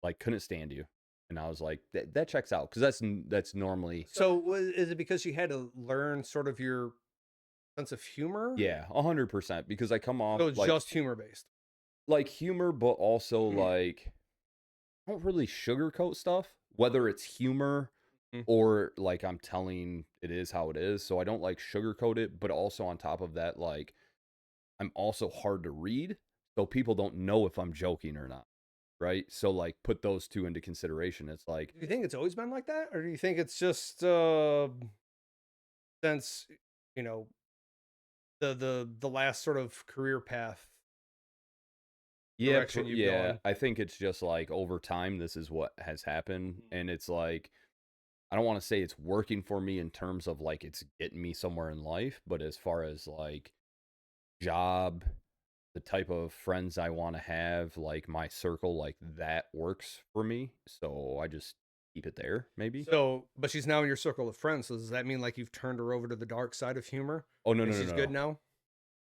Like couldn't stand you. And I was like, that checks out because that's normally So is it because you had to learn sort of your sense of humor? yeah, 100% because I come off So it's like just humor based. humor, but also like I don't really sugarcoat stuff, whether it's humor Mhm. or like I'm telling it is how it is. So I don't like sugarcoat it, but also on top of that, like I'm also hard to read. So people don't know if I'm joking or not. Right. So like put those two into consideration. It's like, Do you think it's always been like that, or do you think it's just since you know the last sort of career path yeah, direction you've yeah. gone? I think it's just like over time, this is what has happened. Mhm. And it's like, I don't want to say it's working for me in terms of like it's getting me somewhere in life, but as far as like job, the type of friends I want to have, like my circle, like that works for me. So I just keep it there, maybe. So, but she's now in your circle of friends. So does that mean like you've turned her over to the dark side of humor, Oh, no, and no, no, she's no, good no. now?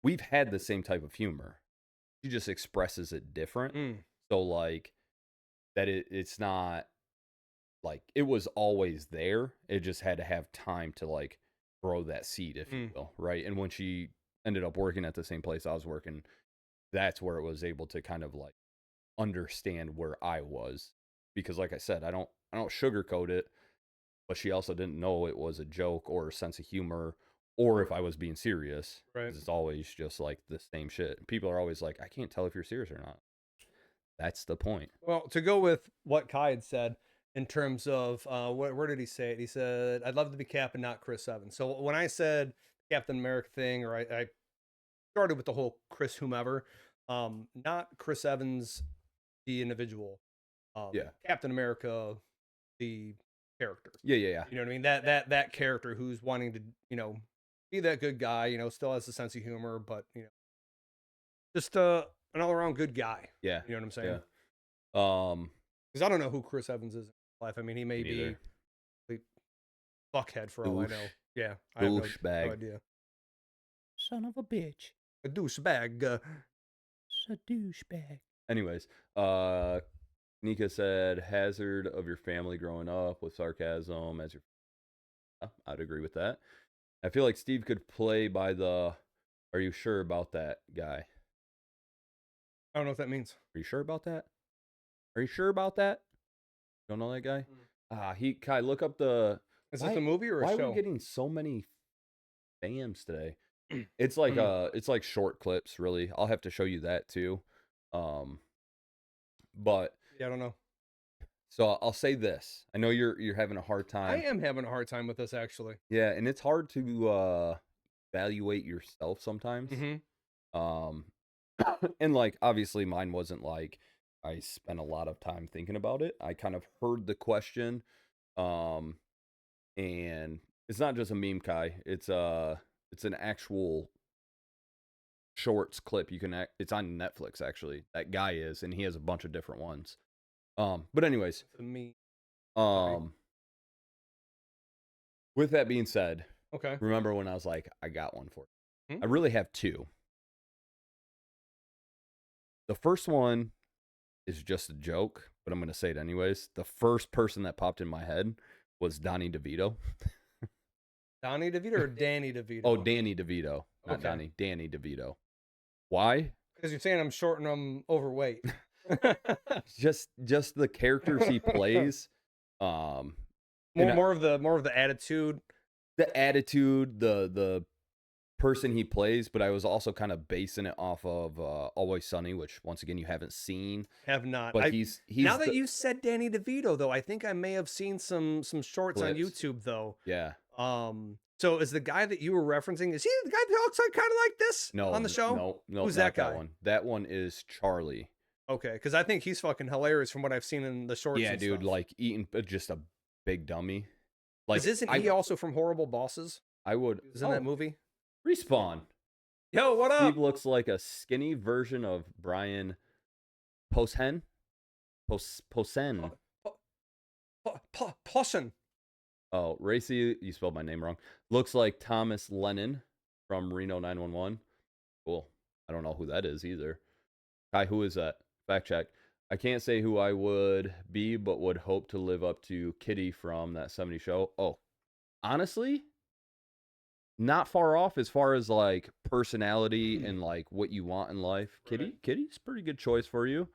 We've had the same type of humor. She just expresses it different. Mm, So, like, it's not like it was always there. It just had to have time to like grow that seed, if you mm. will. Right. And when she ended up working at the same place I was working, that's where it was able to kind of like understand where I was because like I said, I don't sugarcoat it, but she also didn't know it was a joke or a sense of humor or if I was being serious Right. because it's always just like the same shit. People are always like, I can't tell if you're serious or not. That's the point. Well, to go with what Kai had said in terms of where did he say it? He said, "I'd love to be Cap and not Chris Evans." So when I said Captain America thing, or I started with the whole Chris whomever, not Chris Evans, the individual, Yeah. Captain America, the character. Yeah, yeah, yeah. You know what I mean? That character who's wanting to, be that good guy, still has a sense of humor, but just an all around good guy. Yeah. You know what I'm Yeah. saying? Um, Because I don't know who Chris Evans is in life. I mean, he may Me be neither. a fuckhead for all I know. Douche. Yeah, I have no Douchebag. idea. Son of a bitch. A douchebag. A douchebag. Anyways, uh Nika said hazard of your family growing up with sarcasm as your I'd agree with that. I feel like Steve could play by the are you sure about that guy? I don't know what that means. Are you sure about that? Are you sure about that? Don't know that guy? Kai, look up the. Is this a movie or a why show? are we getting so many fams today? It's like short clips, really. I'll have to show you that too. But Yeah, I don't know. so I'll say this. I know you're having a hard I time. am having a hard time with this actually. Yeah, and it's hard to evaluate yourself sometimes. Mm-hmm. And like obviously mine wasn't like I spent a lot of time thinking about it. I kind of heard the question, and it's not just a meme, Kai. It's an actual shorts clip. It's on Netflix actually. That guy is, and he has a bunch of different ones. But anyways, Me. with that being said, Okay. remember when I was like, I got one for you? Hmm? I really have two. The first one is just a joke, but I'm going to say it anyways. The first person that popped in my head was Donnie DeVito. Donnie DeVito or Danny DeVito? Oh, Danny DeVito. Not Okay. Donnie. Danny DeVito. Why? Because you're saying I'm short and I'm overweight. just the characters he plays. More of the attitude. The attitude, the person he plays, but I was also kind of basing it off of Always Sunny, which once again you haven't seen. Have not. But he's now that you said Danny DeVito, though, I think I may have seen some shorts on clips. YouTube, though. Yeah. So is the guy that you were referencing, is he the guy that looks like kind of like this on the show? No. Who's that guy? That one. That one is Charlie. Okay, because I think he's fucking hilarious from what I've seen in the shorts. Yeah, and dude, stuff. like eating just a big dummy. Like, isn't he also from Horrible Bosses? I would. Is in that movie? Respawn. Yo, what up? Steve looks like a skinny version of Brian Posehn. Posehn. Posehn. Oh, Racy, you spelled my name wrong. Looks like Thomas Lennon from Reno 911. Cool. I don't know who that is either. Kai, who is that? Fact check. I can't say who I would be, but would hope to live up to Kitty from that 70 show. Oh, honestly, not far off as far as like personality and like what you want in life. Right. Kitty's a pretty good choice for you.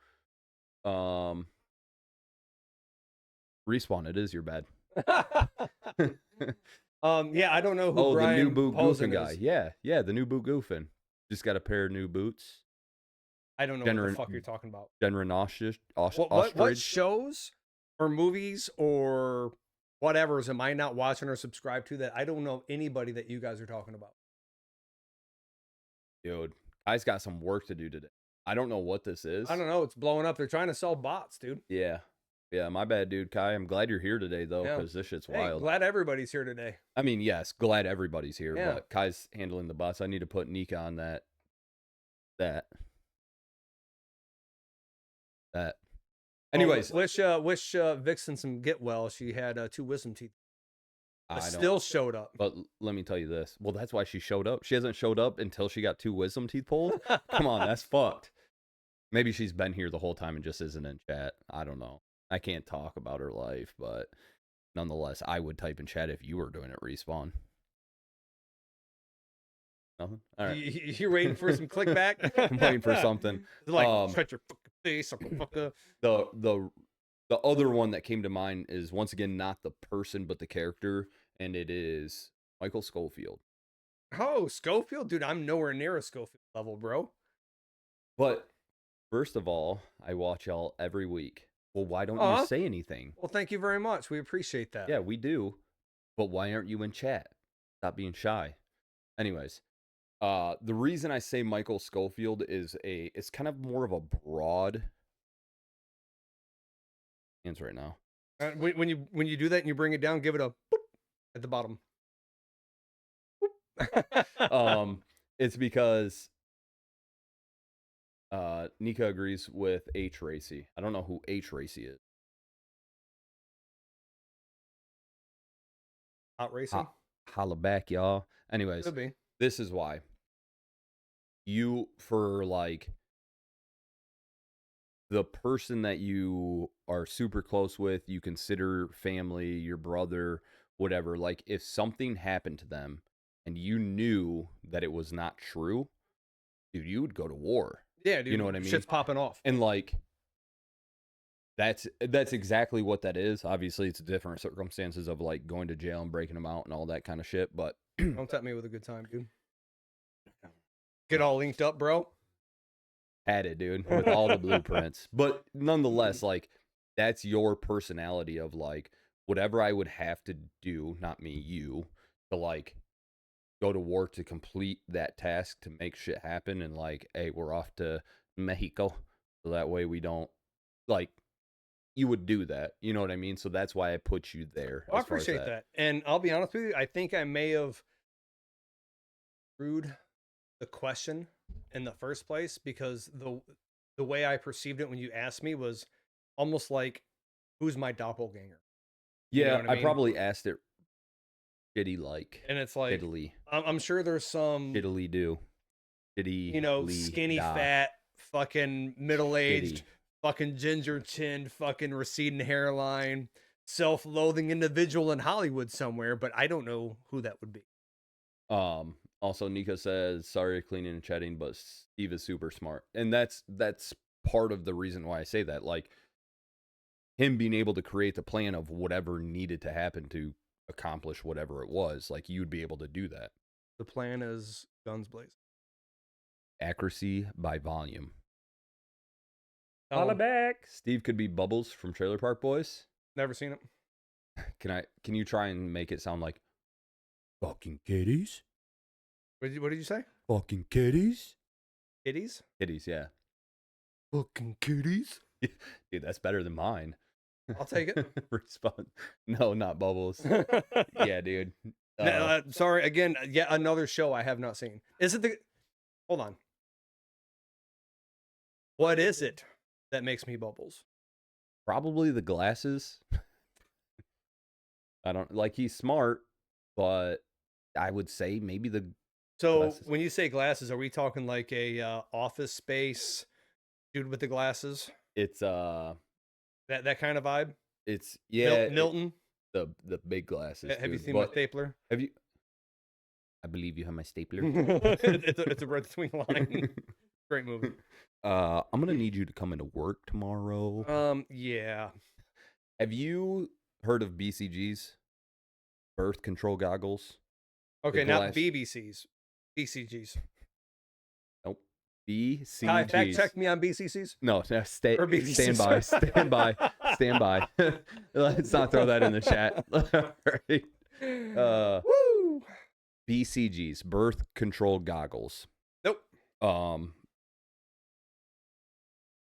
Respawn, it is your bad. Yeah, I don't know who Brian the new boot goofing guy. Yeah, the new boot goofing. Just got a pair of new boots. I don't know what the fuck you're talking about. General Ostrich. What shows or movies or whatever's am I not watching or subscribed to that I don't know anybody that you guys are talking about? Dude, Kai's got some work to do today. I don't know what this is. I don't know. It's blowing up. They're trying to sell bots, dude. Yeah, my bad, dude. Kai, I'm glad you're here today, though, because this shit's wild. Glad everybody's here today. I mean, yes, glad everybody's here, but Kai's handling the bots. I need to put Nika on that. Anyways, wish Vixen some get well. She had 2 wisdom teeth. Still showed up. But let me tell you this. Well, that's why she showed up. She hasn't showed up until she got 2 wisdom teeth pulled. Come on, that's fucked. Maybe she's been here the whole time and just isn't in chat. I don't know. I can't talk about her life, but nonetheless, I would type in chat if you were doing it. Respawn. Nothing. All right. You're waiting for some clickback. I'm waiting for something. Like shut your fucking face, fucker. The other one that came to mind is once again not the person but the character, and it is Michael Schofield. Oh, Schofield, dude! I'm nowhere near a Schofield level, bro. But first of all, I watch y'all every week. Well, why don't you say anything? Well, thank you very much. We appreciate that. Yeah, we do. But why aren't you in chat? Stop being shy. Anyways, the reason I say Michael Schofield is it's kind of more of a broad hands right now. When you do that and you bring it down, give it a boop at the bottom. It's because Nika agrees with H. Racy. I don't know who H. Racy is. Hot racing? Holla back, y'all. Anyways, Could be. This is why. You, for like the person that you are super close with, you consider family, your brother, whatever, like if something happened to them and you knew that it was not true, dude, you would go to war. Yeah, dude. You know what I mean? Shit's popping off. And like that's exactly what that is. Obviously, it's different circumstances of like going to jail and breaking them out and all that kind of shit. But Don't tempt me with a good time, dude. Get all linked up, bro. had it, dude, with all the blueprints. But nonetheless, like that's your personality of like whatever I would have to do, not me, you, to like go to war to complete that task to make shit happen. And like, hey, we're off to Mexico, so that way we don't like. You would do that, you know what I mean? So that's why I put you there. I As far as appreciate that. And I'll be honest with you, I think I may have screwed the question in the first place because the way I perceived it when you asked me was almost like, who's my doppelganger? You know Yeah, what I I mean? probably asked it shitty like. And it's like, Shittily. I'm sure there's some, Shittily do. Shitty. you know, skinny, fat, fucking middle-aged, fucking ginger-chinned, fucking receding hairline, self-loathing individual in Hollywood somewhere, but I don't know who that would be. Also Nico says, sorry cleaning and chatting, but Steve is super smart. And that's part of the reason why I say that. Like him being able to create the plan of whatever needed to happen to accomplish whatever it was, like you'd be able to do that. The plan is guns blazing. Accuracy by volume. Holla back. Steve could be Bubbles from Trailer Park Boys. Never seen it. Can you try and make it sound like fucking kitties? What did you say? Fucking kitties? Kitties? Kitties, yeah. Fucking kitties? Dude, that's better than mine. I'll take it. Respond. No, not Bubbles. Yeah, dude. Sorry, again, yet another show I have not seen. Is it the... Hold on. What is it that makes me Bubbles? Probably the glasses. I don't... Like, he's smart, but I would say maybe the So, glasses. when you say glasses, are we talking like a Office Space dude with the glasses? It's, That kind of vibe? It's, yeah. Milton? The big glasses. Have you dude. seen my stapler? Have you... I believe you have my stapler. it's a Red Swing line. Great movie. I'm gonna need you to come into work tomorrow. Yeah. Have you heard of BCGs? Birth control goggles. Okay, not BBCs. BCGs. Nope. BCGs. Hi, fact check me on BCCs. No, stand by. Stand by. Stand by. Let's not throw that in the chat. Right. Woo! BCGs, birth control goggles. Nope.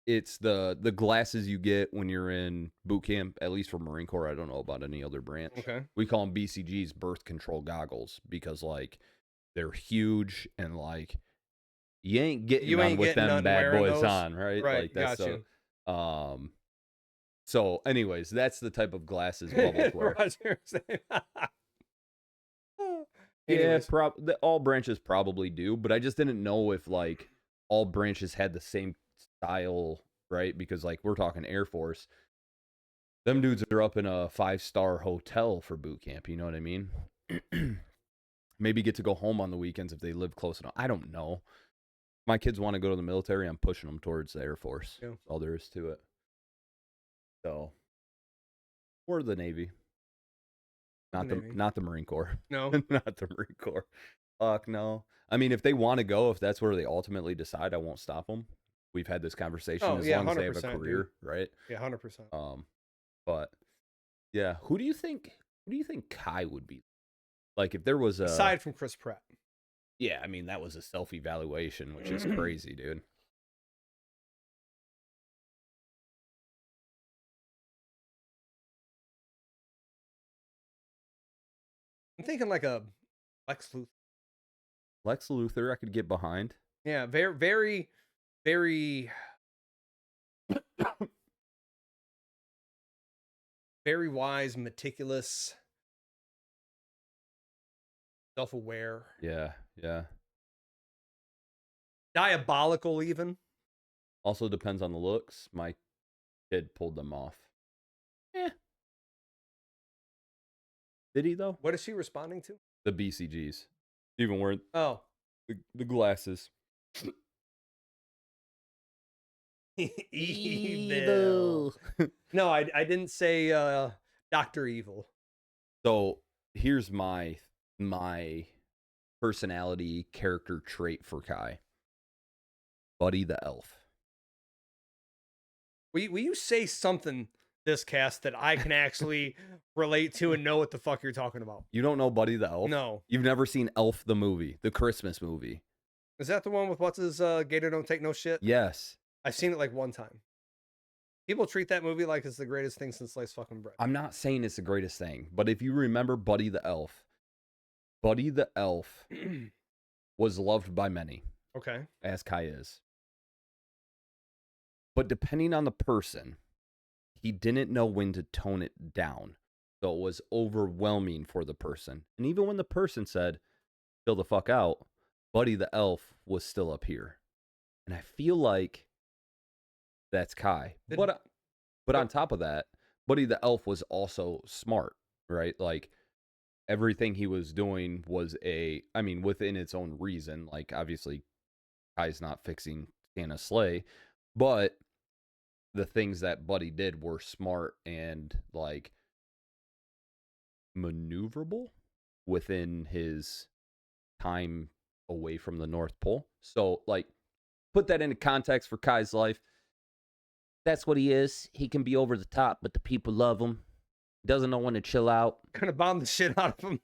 It's the glasses you get when you're in boot camp, at least for Marine Corps. I don't know about any other branch. Okay. We call them BCGs, birth control goggles, because like they're huge and like you ain't getting on with them bad boys on, right? Right. Like that's got you. So anyways, that's the type of glasses Bubbles wear. Yeah, all branches probably do, but I just didn't know if like all branches had the same style, right? Because like we're talking Air Force, them dudes are up in a 5-star hotel for boot camp. You know what I mean? Maybe get to go home on the weekends if they live close enough. I don't know. My kids want to go to the military. I'm pushing them towards the Air Force. Yeah. That's all there is to it. So, or the Navy. Not the Marine Corps. No. Not the Marine Corps. Fuck no. I mean, if they want to go, if that's where they ultimately decide, I won't stop them. We've had this conversation as long as they have a career, dude. right? Yeah, 100%. But yeah, who do you think Kai would be? Like if there was aside from Chris Pratt. Yeah, I mean that was a self-evaluation, which is crazy, dude. I'm thinking like a Lex Luthor. Lex Luthor, I could get behind. Yeah, very, very, very, very wise, meticulous, self-aware. Yeah, yeah. Diabolical, even. Also depends on the looks. My kid pulled them off. Yeah. Did he though? What is she responding to? The BCGs. Even wearing the glasses. Evil. No, I didn't say Dr. Evil. So here's my personality character trait for Kai. Buddy the Elf. Will you say something this cast that I can actually relate to and know what the fuck you're talking about? You don't know Buddy the Elf? No. You've never seen Elf the movie, the Christmas movie? Is that the one with what's his Gator Don't Take No Shit? Yes. I've seen it like one time. People treat that movie like it's the greatest thing since sliced fucking bread. I'm not saying it's the greatest thing, but if you remember Buddy the Elf was loved by many, Okay. as Kai is. But depending on the person, he didn't know when to tone it down. So it was overwhelming for the person. And even when the person said, chill the fuck out, Buddy the Elf was still up here. And I feel like that's Kai. But on top of that, Buddy the Elf was also smart, right? Like, everything he was doing was within its own reason. Like, obviously, Kai's not fixing Santa's sleigh, but the things that Buddy did were smart and, like, maneuverable within his time away from the North Pole. So, like, put that into context for Kai's life. That's what he is. He can be over the top, but the people love him. Doesn't know when to chill out. Gonna bomb the shit out of him.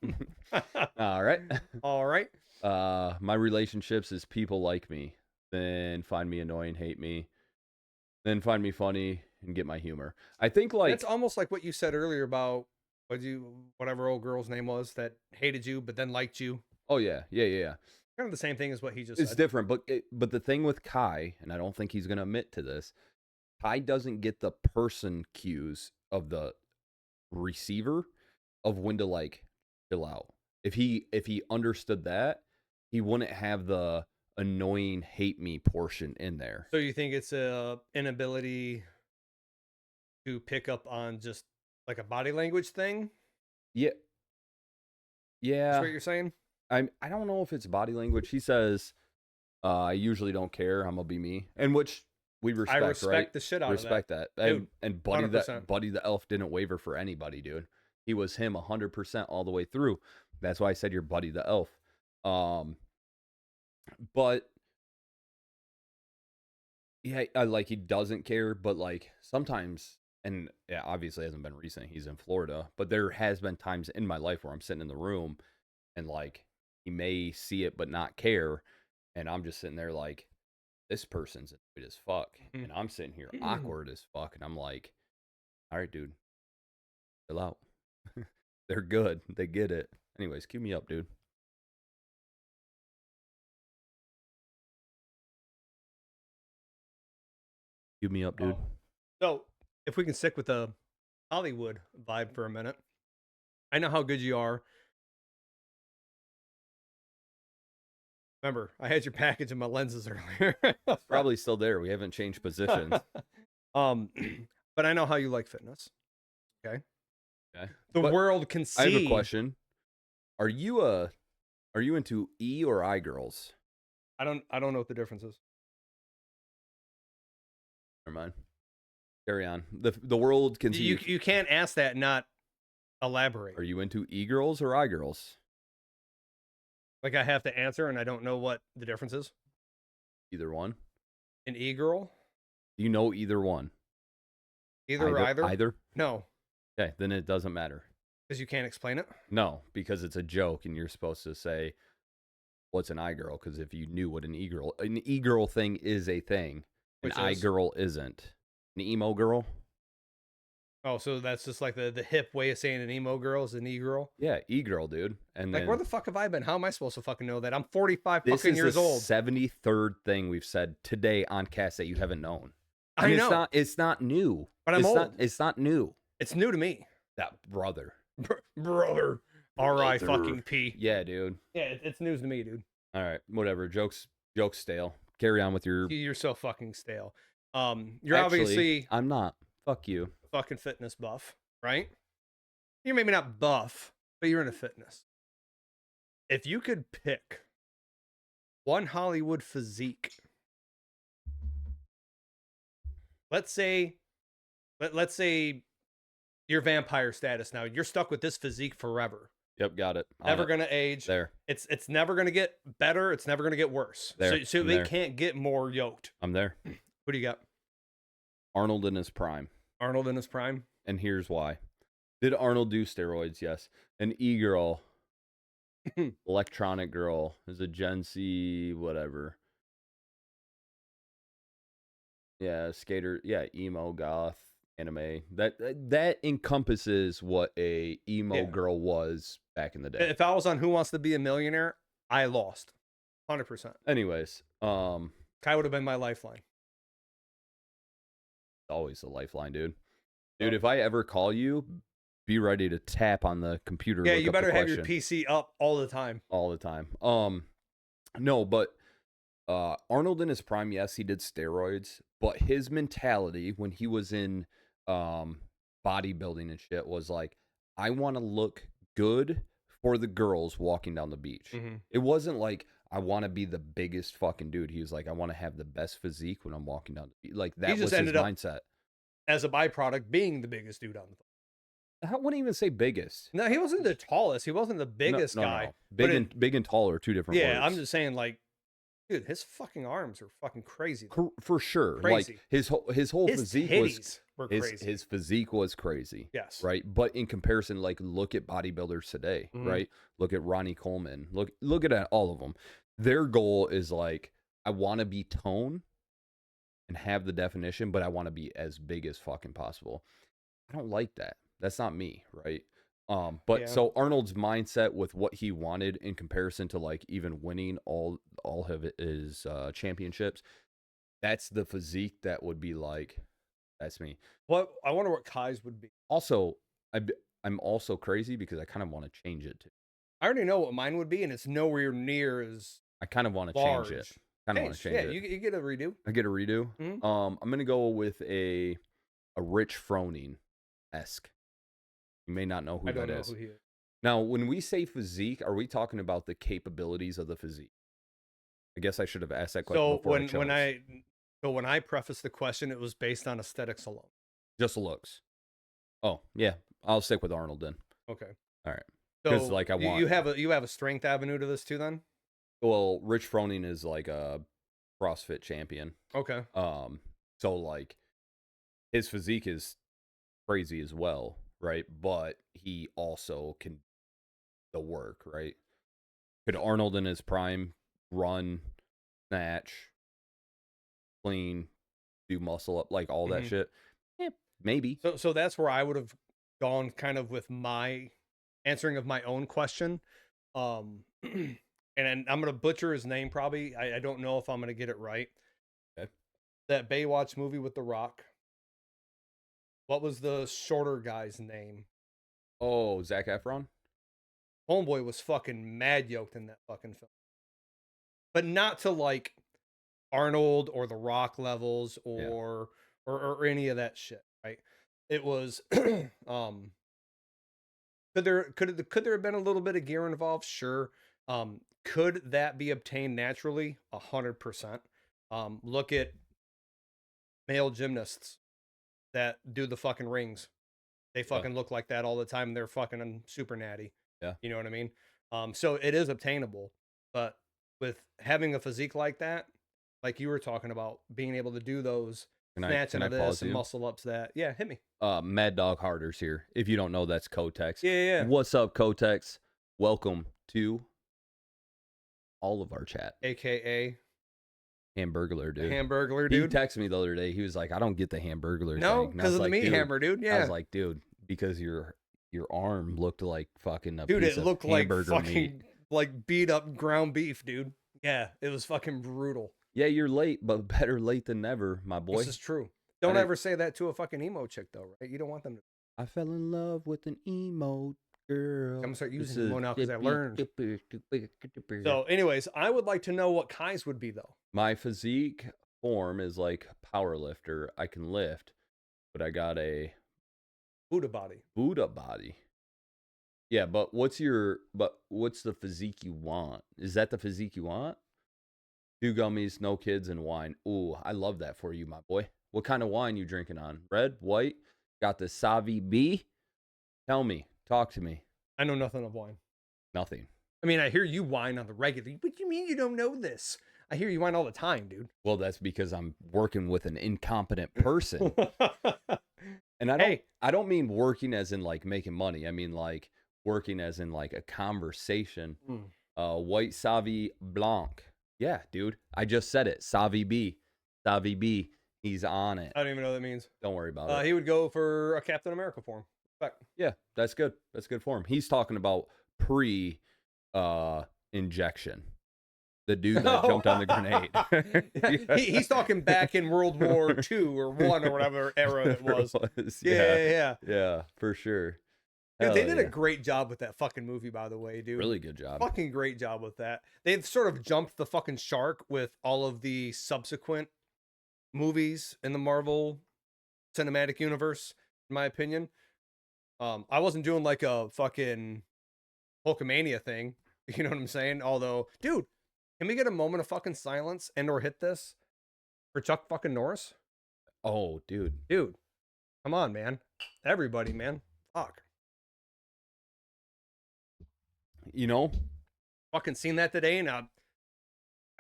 All right. All right. My relationships is people like me, then find me annoying, hate me, then find me funny and get my humor. I think like It's almost like what you said earlier about whatever old girl's name was that hated you but then liked you. Oh yeah. Kind of the same thing as what he just It's said. different, but the thing with Kai, and I don't think he's gonna admit to this, Kai doesn't get the person cues of the receiver of when to, like, chill out. If he understood that, he wouldn't have the annoying hate me portion in there. So you think it's a inability to pick up on just like a body language thing? Yeah. That's Yeah. what you're saying? I don't know if it's body language. He says, I usually don't care. I'm gonna be me. And which we respect, I respect right? the shit out Respect of that. that. Dude, And Buddy 100%. Buddy the Elf didn't waver for anybody, dude. He was him 100% all the way through. That's why I said you're Buddy the Elf. But yeah, like, he doesn't care, but, like, sometimes, and yeah, obviously it hasn't been recent. He's in Florida, but there has been times in my life where I'm sitting in the room and, like, he may see it but not care, and I'm just sitting there like, this person's annoyed as fuck, Mhm. and I'm sitting here awkward as fuck, and I'm like, all right, dude, chill out. They're good. They get it. Anyways, cue me up, dude. Cue me up, dude. So if we can stick with the Hollywood vibe for a minute, I know how good you are. Remember, I had your package and my lenses earlier. Probably still there. We haven't changed positions. But I know how you like fitness. Okay. Okay. The But world can see. I have a question. Are you into E or I girls? I don't know what the difference is. Never mind. Carry on. The world can see. You can't ask that and not elaborate. Are you into E girls or I girls? Like I have to answer and I don't know what the difference is. Either one. An e-girl? Do you know either one? Either or either? Either? No, Okay, then it doesn't matter. because you can't explain it. No, because it's a joke and you're supposed to say, what's an I girl? Because if you knew what an E girl thing is a thing, an Which I is? girl isn't. An emo girl? Oh, so that's just like the hip way of saying an emo girl is an e-girl? Yeah, E girl, dude. And Like, then where the fuck have I been? How am I supposed to fucking know that? I'm 45 this fucking is years the old. 73rd thing we've said today on cast that you haven't known. I And know. It's not new. But I'm it's old. It's not new. It's new to me. That brother. Brother. R.I. Brother. fucking P. Yeah, dude. Yeah, it's news to me, dude. All right, whatever. Jokes stale. Carry on with your. You're so fucking stale. Actually, You're obviously I'm not. Fuck you. a fucking fitness buff, right? You're maybe not buff, but you're into fitness. If you could pick one Hollywood physique let's say let's say your vampire status now. You're stuck with this physique forever. Yep, got it. On Never it. gonna age. There. It's never gonna get better. It's never gonna get worse. There. So I'm it there. can't get more yoked. I'm there. Who do you got? Arnold in his prime. Arnold in his prime. And here's why. Did Arnold do steroids? Yes. An e-girl, electronic girl, is a Gen Z, whatever. Yeah, skater. Yeah, emo, goth, anime. That encompasses what a emo Yeah. girl was back in the day. If I was on Who Wants to Be a Millionaire, I lost, 100%. Anyways, Kai would have been my lifeline. always a lifeline, dude. Dude, if I ever call you, be ready to tap on the computer. Yeah, look you up the better have your question PC up all the time. all the time. No, but Arnold in his prime, yes, he did steroids, but his mentality when he was in bodybuilding and shit was like, I want to look good for the girls walking down the beach. Mm-hmm. It wasn't like I want to be the biggest fucking dude. He was like, I want to have the best physique when I'm walking down the beach. Like that was his mindset. As a byproduct, being the biggest dude on the phone. I wouldn't even say biggest. No, he wasn't the tallest. He wasn't the biggest guy. No. Big and tall are two different words. Yeah, I'm just saying, like, dude, his fucking arms are fucking crazy. For sure. Crazy. Like his whole physique were crazy. His physique was crazy. Yes. Right. But in comparison, like look at bodybuilders today, right? Look at Ronnie Coleman. Look at all of them. Their goal is like, I want to be toned and have the definition, but I want to be as big as fucking possible. I don't like that. That's not me, right? But so Arnold's mindset with what he wanted in comparison to like even winning all of his championships, that's the physique that would be like, that's me. What I wonder what Kai's would be. Also, I'm also crazy because I kind of want to change it too. I already know what mine would be, and it's nowhere near as I kind of want to change it. Kind of want to change it. Yeah, you get a redo. I get a redo. Mm-hmm. I'm gonna go with a Rich Froning-esque. You may not know who that is. Who he is. Now, when we say physique, are we talking about the capabilities of the physique? I guess I should have asked that question before when I prefaced the question, it was based on aesthetics alone. Just looks. Oh, yeah. I'll stick with Arnold then. Okay. All right. So Because like you have a strength avenue to this too then? Well, Rich Froning is like a CrossFit champion. Okay. So like his physique is crazy as well, right? But he also can the work, right? Could Arnold in his prime run, snatch, clean, do muscle up, like all that shit? Yeah, maybe. So that's where I would have gone kind of with my answering of my own question. And I'm gonna butcher his name probably. I don't know if I'm gonna get it right. Okay. That Baywatch movie with The Rock. What was the shorter guy's name? Oh, Zac Efron? Homeboy was fucking mad yoked in that fucking film. But not to like Arnold or The Rock levels or any of that shit, right? It was could there have been a little bit of gear involved? Sure. Could that be obtained naturally? 100%. Look at male gymnasts that do the fucking rings. They fucking look like that all the time. They're fucking super natty. Yeah. You know what I mean? So it is obtainable, but with having a physique like that, like you were talking about, being able to do those snatching of this and muscle ups that. Yeah, hit me. Mad Dog Harders here. If you don't know, that's Kotex. Yeah. What's up, Kotex? Welcome to all of our chat. AKA Hamburglar, dude. Hamburglar, dude. He texted me the other day. He was like, I don't get the Hamburglar no, thing. because of the meat hammer, dude. Yeah. I was like, dude, because your arm looked like fucking a dude, piece it looked of like hamburger fucking meat. like beat up ground beef, dude. Yeah, it was fucking brutal. Yeah, you're late, but better late than never, my boy. This is true. Don't ever say that to a fucking emo chick, though, right? You don't want them to. I fell in love with an emo girl. I'm gonna start using emo now because I learned. So, anyways, I would like to know what Kai's would be, though. My physique form is like power lifter. I can lift, but I got a Buddha body. Buddha body. Yeah, but what's the physique you want? Is that the physique you want? 2 gummies, no kids, and wine. Ooh, I love that for you, my boy. What kind of wine you drinking on? Red, white? Got the Savi B? Tell me. Talk to me. I know nothing of wine. Nothing. I mean, I hear you whine on the regular. What do you mean you don't know this? I hear you whine all the time, dude. Well, that's because I'm working with an incompetent person. And Hey. I don't mean working as in like making money. I mean like working as in like a conversation. White Savi Blanc. Yeah, dude. I just said it. Savi B. Savi B. He's on it. I don't even know what that means. Don't worry about it. He would go for a Captain America form. Yeah, that's good. That's good for him. He's talking about pre injection. The dude that jumped on the grenade. He's talking back in World War II or one or whatever era it was. Yeah, for sure. Dude, they did a great job with that fucking movie, by the way, dude. Really good job. Fucking great job with that. They've sort of jumped the fucking shark with all of the subsequent movies in the Marvel Cinematic Universe, in my opinion. I wasn't doing like a fucking Hulkamania thing. You know what I'm saying? Although, dude, can we get a moment of fucking silence and or hit this for Chuck fucking Norris? Oh, dude. Dude, come on, man. Everybody, man. Fuck. You know? Fucking seen that today, and I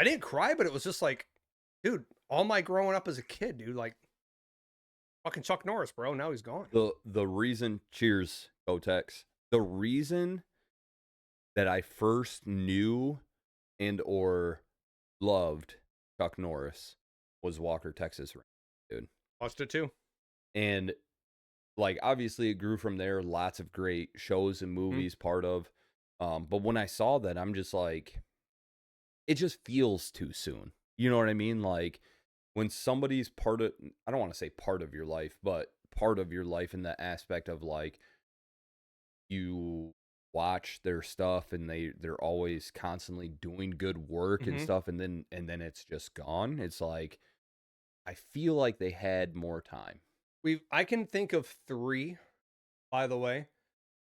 didn't cry, but it was just like, dude, all my growing up as a kid, dude, like, fucking Chuck Norris, bro. Now he's gone. The reason, cheers, Go Tex. The reason that I first knew and or loved Chuck Norris was Walker, Texas, dude. Watched it too. And like obviously it grew from there. Lots of great shows and movies part of. But when I saw that, I'm just like, it just feels too soon. You know what I mean? Like when somebody's part of, I don't want to say part of your life, but part of your life in the aspect of like you watch their stuff and they're always constantly doing good work and stuff, and then it's just gone. It's like I feel like they had more time. I can think of 3, by the way.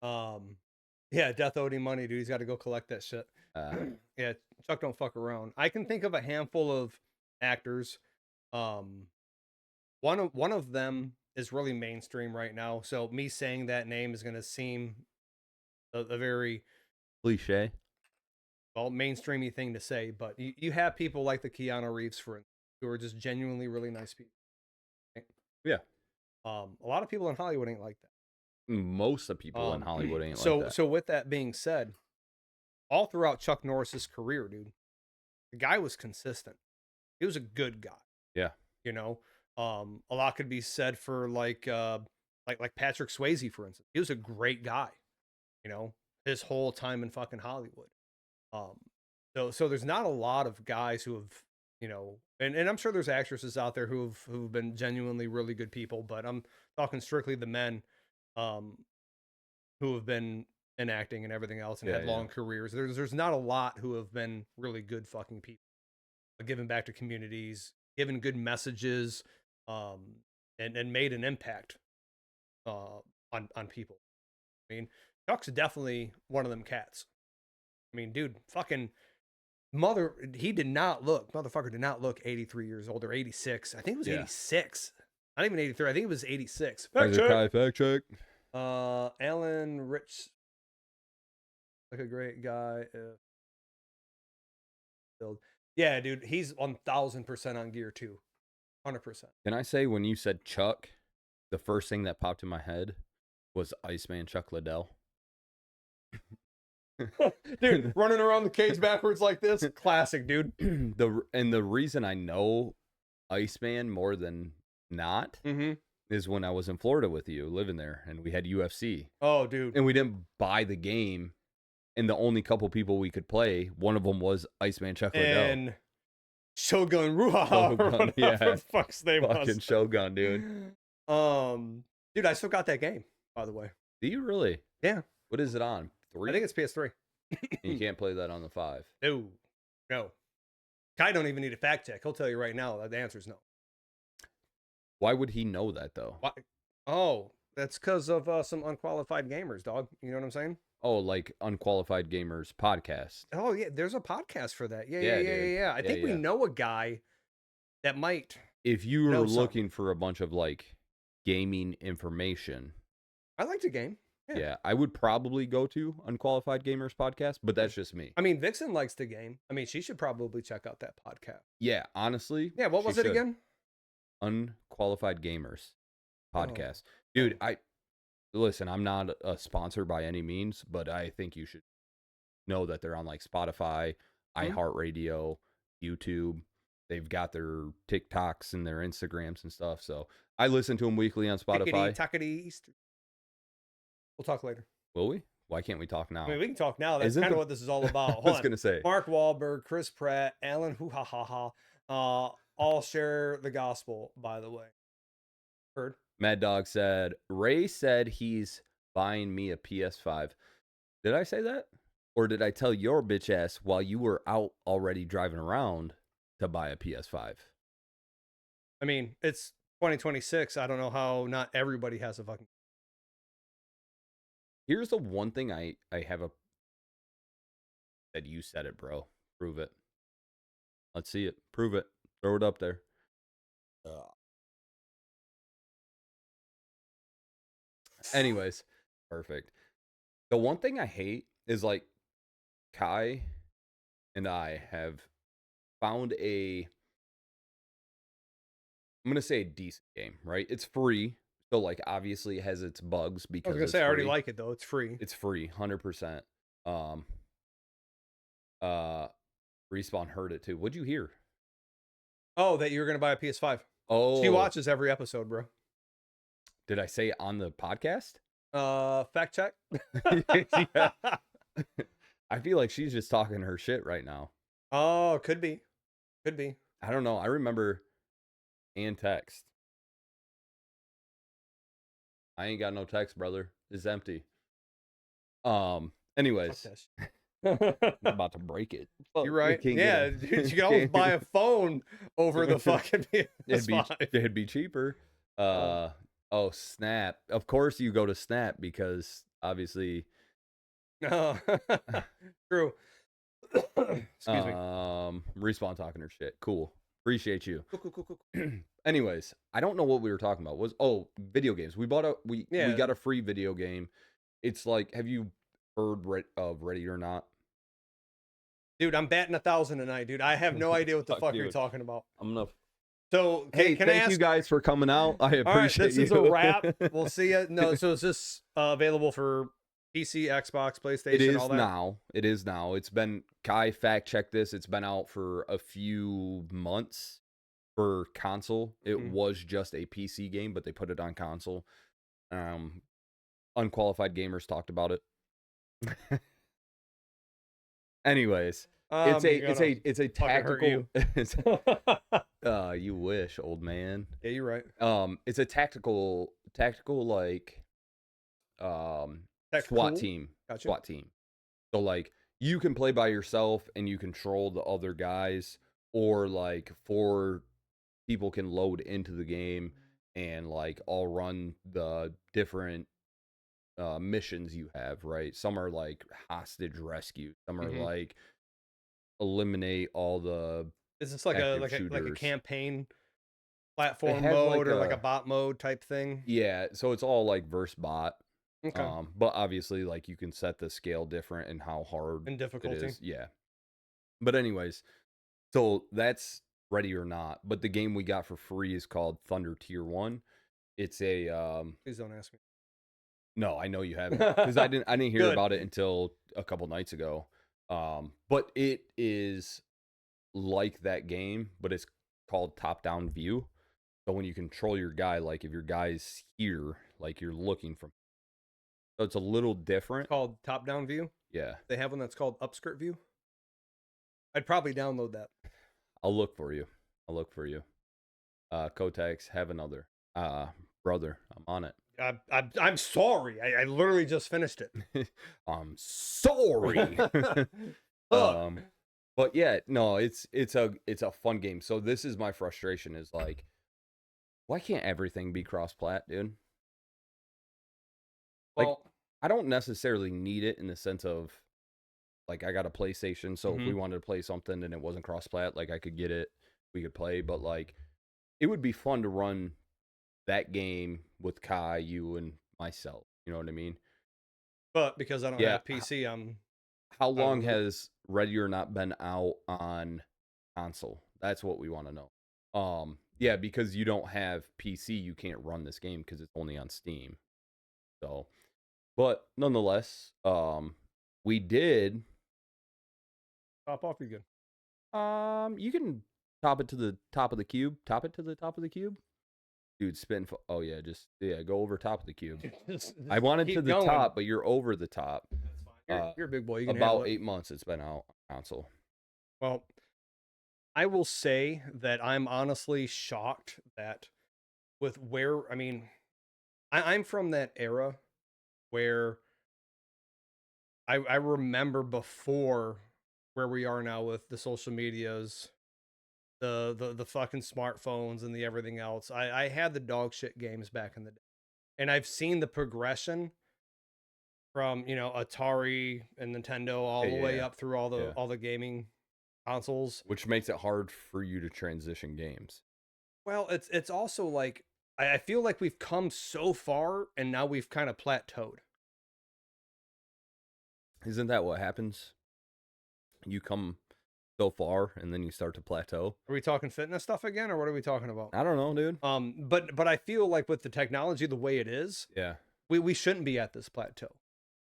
Yeah, Death owed him money, dude. He's got to go collect that shit. Yeah, Chuck don't fuck around. I can think of a handful of actors. One of them is really mainstream right now, so me saying that name is going to seem a very cliche, well, mainstreamy thing to say, but you have people like the Keanu Reeves, for instance, who are just genuinely really nice people. Right? Yeah. A lot of people in Hollywood ain't like that. Most of the people in Hollywood ain't like that. So with that being said, all throughout Chuck Norris's career, dude, the guy was consistent. He was a good guy. Yeah. You know, a lot could be said for like Patrick Swayze, for instance. He was a great guy. You know, his whole time in fucking Hollywood. So there's not a lot of guys who have, you know, and I'm sure there's actresses out there who've been genuinely really good people, but I'm talking strictly the men, who have been in acting and everything else and had long careers. There's not a lot who have been really good fucking people, giving back to communities, giving good messages, and made an impact, on people. I mean, Chuck's definitely one of them cats. I mean, dude, fucking motherfucker did not look 83 years old or 86. I think it was 86. Not even 83. I think it was 86. Fact check. Alan Rich, like a great guy. Yeah, dude, he's 1000% on gear too. 100%. Can I say when you said Chuck, the first thing that popped in my head was Iceman Chuck Liddell. Dude, running around the cage backwards like this, classic, dude. The reason I know Iceman more than not is when I was in Florida with you, living there, and we had UFC. Oh, dude. And we didn't buy the game, and the only couple people we could play, one of them was Iceman Chuck Liddell. And Shogun Ruha. Yeah. The fuck's name was. Fucking Shogun, dude. Dude, I still got that game, by the way. Do you really? Yeah. What is it on? 3? I think it's PS3. You can't play that on the 5. No. Kai don't even need a fact check. He'll tell you right now that the answer is no. Why would he know that, though? Why? Oh, that's because of some unqualified gamers, dog. You know what I'm saying? Oh, like Unqualified Gamers podcast. Oh, yeah. There's a podcast for that. Yeah. I think we know a guy that might if you know were something. looking for a bunch of like gaming information, I like to game. Yeah. yeah, I would probably go to Unqualified Gamers podcast, but Yeah. that's just me. I mean, Vixen likes to game. I mean, she should probably check out that podcast. Yeah, honestly, Yeah, what she was it should. again? Unqualified Gamers Oh, podcast. Dude, okay. I listen, I'm not a sponsor by any means, but I think you should know that they're on like Spotify, Hmm? iHeartRadio, YouTube. They've got their TikToks and their Instagrams and stuff. So I listen to them weekly on Tickety Spotify. tackety Easter. We'll talk later. Will we? Why can't we talk I mean, now? we can talk now. That's Isn't kind of the what this is all about. I Hold was on. gonna say Mark Wahlberg, Chris Pratt, Alan Hoo ha ha ha. All share the gospel, by the way. Heard? Mad Dog said Ray said he's buying me a PS5. Did I say that? Or did I tell your bitch ass while you were out already driving around to buy a PS5? I mean, it's 2026. I don't know how not everybody has a fucking. Here's the one thing I have a that you said it, bro. Prove it. Let's see it. Prove it. Throw it up there. Anyways, perfect. The one thing I hate is like Kai and I have found I'm gonna say a decent game, right? It's free. So like obviously it has its bugs I was because gonna it's say I already free. like it though. It's free. It's free, 100%. Um uh Respawn heard it too. What'd you hear? Oh, that you're gonna buy a PS5. She Oh, watches every episode, bro. did I say it on the podcast? Fact check. Yeah. I feel like she's just talking her shit right now. Oh, could be. Could be. I don't know. I remember and text. I ain't got no text, brother. It's empty. Fuck Anyways, that shit. I'm about to break it. Fuck, You're we right. can't get Yeah, a dude, you can always buy a phone over the fucking PS5. it'd be cheaper. Oh, Oh, Snap. Of course you go to Snap because obviously no. True. Excuse me. Respawn talking her shit. Cool. Appreciate you. Cool. Anyways, I don't know what we were talking about. Video games. We bought we Yeah, got a free video game. It's like, have you heard of Ready or Not? dude, I'm batting 1,000 tonight, dude. I have no idea what the Fuck, fuck you're dude. talking about. I'm gonna. So, Hey, can I thank ask? you guys for coming out. I All right, appreciate this you. is a wrap. We'll see you. No, so is this available for PC, Xbox, PlayStation, It is all that? now. It is now. It's been Kai fact check this. It's been out for a few months for console. It Mhm. was just a PC game, but they put it on console. Unqualified Gamers talked about it. Anyways, it's a fucking hurt tactical. You wish, old man. Yeah, you're right. It's a tactical like Tech SWAT cool. team. Gotcha. SWAT team. So like you can play by yourself and you control the other guys, or like 4 people can load into the game and like all run the different missions you have, right? Some are like hostage rescue, some are Mhm. like eliminate all the Is this like active a shooters. campaign It platform has mode like or like a bot mode type thing? yeah, so it's all like verse bot. Okay. But obviously like you can set the scale different and how hard And it difficulty. is. Yeah. But anyways, so that's Ready or Not. But the game we got for free is called Thunder Tier 1. It's a Please don't ask me. no, I know you haven't, because I didn't hear Good. about it until a couple nights ago. But it is like that game, but it's called top down view. So when you control your guy, like if your guy's here, like you're looking from, so it's a little different. Called top down view. Yeah, They have one that's called upskirt view. I'd probably download that. I'll look for you. Kotex, have another. Brother, I'm on it. I'm sorry. I literally just finished it. I'm sorry. But yeah, no, it's a fun game. So this is my frustration is like, why can't everything be cross-plat, dude? Like, Well, I don't necessarily need it in the sense of like I got a PlayStation, so if we wanted to play something and it wasn't cross-plat, like I could get it, we could play. But like it would be fun to run that game with Kai, you, and myself. You know what I mean? But because I don't Yeah. have PC, I'm How out of the long loop. has Ready or Not been out on console? That's what we want to know. Yeah, because you don't have PC, you can't run this game because it's only on Steam. So, but nonetheless, we did. Pop off, you good. You can top it to the top of the cube. Top it to the top of the cube. Dude, spin. Oh yeah, just go over top of the cube. Just I wanted to keep the going. top, but you're over the top. That's fine. You're a big boy. You can handle About it. 8 months it's been out on console. Well, I will say that I'm honestly shocked that with where I mean, I'm from that era where I remember before where we are now with the social medias, the fucking smartphones and the everything else. I had the dog shit games back in the day. And I've seen the progression from, Atari and Nintendo all the way Yeah, up through yeah. all the gaming consoles. Which makes it hard for you to transition games. Well, it's also like I feel like we've come so far and now we've kind of plateaued. Isn't that what happens? You come so far and then you start to plateau. Are we talking fitness stuff again, or what are we talking about? I don't know, dude. But I feel like with the technology the way it is, Yeah. we shouldn't be at this plateau.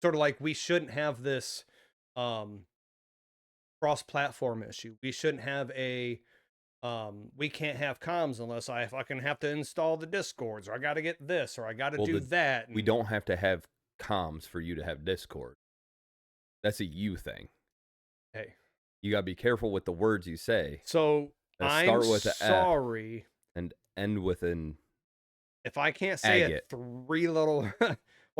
Sort of like we shouldn't have this cross-platform issue. We shouldn't have a we can't have comms unless I fucking have to install the discords, or I got to get this, or I got to do that. We don't have to have comms for you to have Discord. That's a you thing. Hey, you got to be careful with the words you say. So I'm start with sorry F and end with an. If I can't say it 3 little. Well,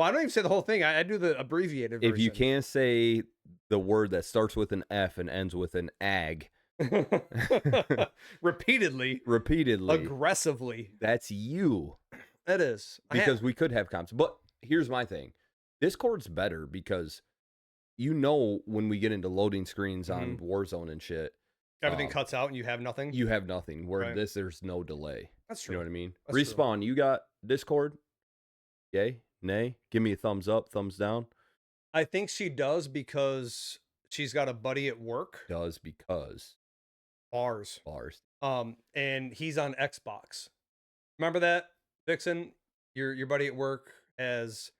I don't even say the whole thing. I do the abbreviated version. If you can't say the word that starts with an F and ends with an ag. repeatedly, aggressively, that's you. That is. Because we could have comps. But here's my thing. Discord's better because when we get into loading screens on Warzone and shit, everything cuts out and you have nothing. You have nothing. Where there's no delay. That's true. You know what I mean? That's Respawn, true. You got Discord? Yay? Nay? Give me a thumbs up, thumbs down. I think she does because she's got a buddy at work. Does because bars. And he's on Xbox. Remember that, Vixen? Your buddy at work has.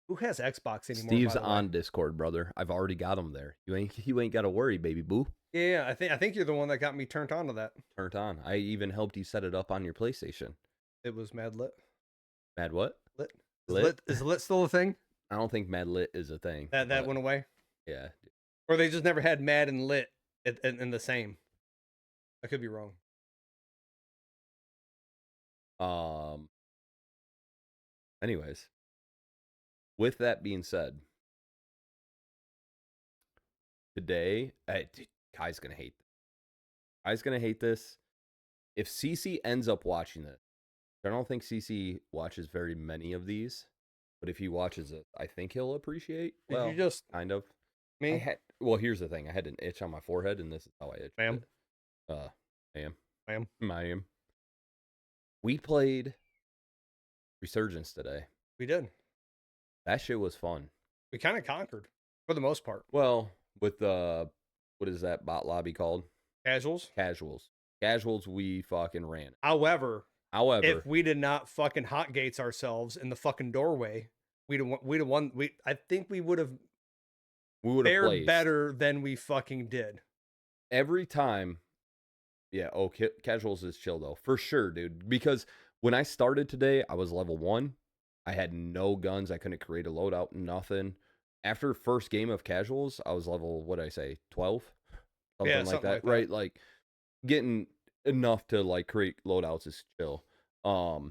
Who has Xbox anymore? Steve's on Discord, brother. I've already got him there. You ain't got to worry, baby boo. Yeah, I think you're the one that got me turned on to that. Turned on. I even helped you set it up on your PlayStation. It was mad lit. Mad what? Lit. Is lit still a thing? I don't think mad lit is a thing. That went away? Yeah. Or they just never had mad and lit in the same. I could be wrong. Anyways, with that being said, today, Kai's gonna hate this. Kai's gonna hate this. If CC ends up watching it, I don't think CC watches very many of these, but if he watches it, I think he'll appreciate. Did you just kind of me? Well, here's the thing: I had an itch on my forehead, and this is how I itched. I am. We played Resurgence today. We did. That shit was fun. We kind of conquered for the most part. Well, with the what is that bot lobby called? Casuals. We fucking ran. However, if we did not fucking hot gates ourselves in the fucking doorway, we'd have won. I think we would have fared better than we fucking did. Every time. Yeah, Casuals is chill though. For sure, dude. Because when I started today, I was level 1. I had no guns. I couldn't create a loadout, nothing. After first game of Casuals, I was level, what did I say, 12? Something like that, right? Like, getting enough to, like, create loadouts is chill. But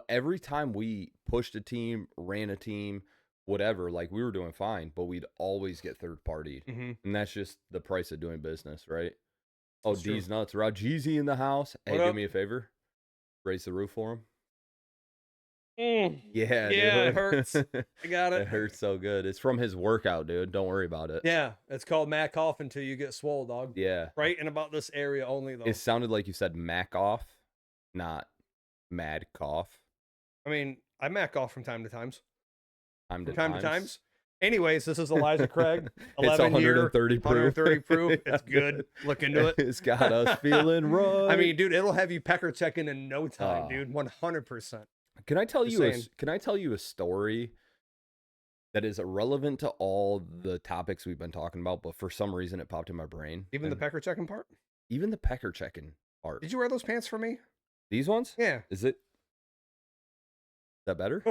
every time we pushed a team, ran a team, whatever, like, we were doing fine, but we'd always get third-partied. And that's just the price of doing business, right? Oh, D's nuts. Rajeezy in the house. Hey, do me a favor. Raise the roof for him. Yeah, Yeah, it dude. hurts. I got it. It hurts so good. It's from his workout, dude. Don't worry about it. Yeah, it's called Mac off until you get swole, dog. Yeah. Right in about this area only, It though. sounded like you said Mac off, not mad cough. I mean, I Mac off from time to times. Time From to time to times. times. Anyways, this is Elijah Craig, It's 11-year, 130 proof. 130 proof. It's good. Look into it. It's got us feeling I right. mean, dude, it'll have you pecker checking in no time, Uh, dude. 100%. can I tell Just you saying. can I tell you a story that is irrelevant to all the topics we've been talking about, but for some reason it popped in my brain? Even the And pecker checking part? even the pecker checking part. Did you wear those pants for me? These ones? Yeah. Is that better?